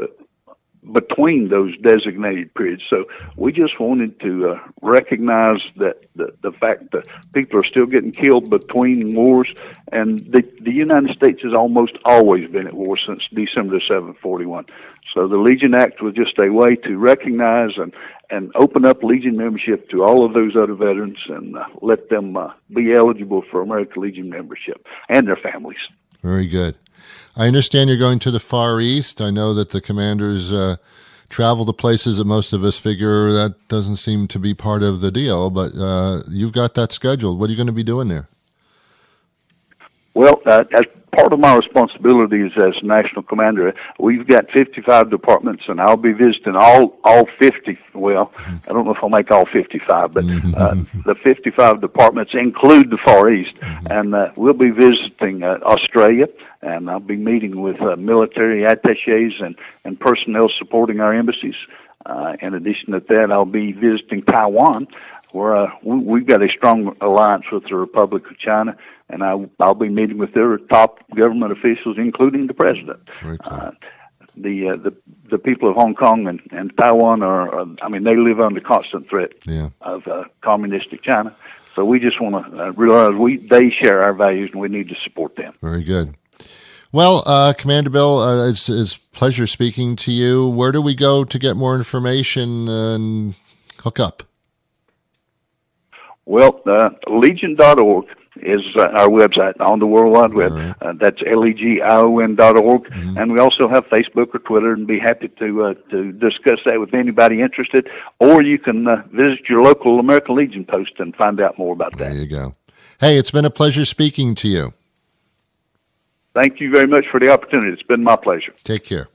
between those designated periods. So we just wanted to recognize that the fact that people are still getting killed between wars, and the United States has almost always been at war since December 7, 41. So the Legion Act was just a way to recognize and open up Legion membership to all of those other veterans and let them be eligible for American Legion membership and their families. Very good. I understand you're going to the Far East. I know that the commanders travel to places that most of us figure that doesn't seem to be part of the deal, but you've got that scheduled. What are you going to be doing there? Well, as part of my responsibilities as national commander, we've got 55 departments, and I'll be visiting all 50. Well, I don't know if I'll make all 55, but the 55 departments include the Far East, and we'll be visiting Australia, and I'll be meeting with military attaches and personnel supporting our embassies. In addition to that, I'll be visiting Taiwan, where we've got a strong alliance with the Republic of China, and I'll be meeting with their top government officials, including the president. Cool. The people of Hong Kong and Taiwan they live under constant threat of communistic China. So we just want to realize they share our values, and we need to support them. Very good. Well, Commander Bill, it's a pleasure speaking to you. Where do we go to get more information and hook up? Well, legion.org is our website on the World Wide Web. Right. That's legion.org. And we also have Facebook or Twitter, and be happy to discuss that with anybody interested. Or you can visit your local American Legion post and find out more about that. There you go. Hey, it's been a pleasure speaking to you. Thank you very much for the opportunity. It's been my pleasure. Take care.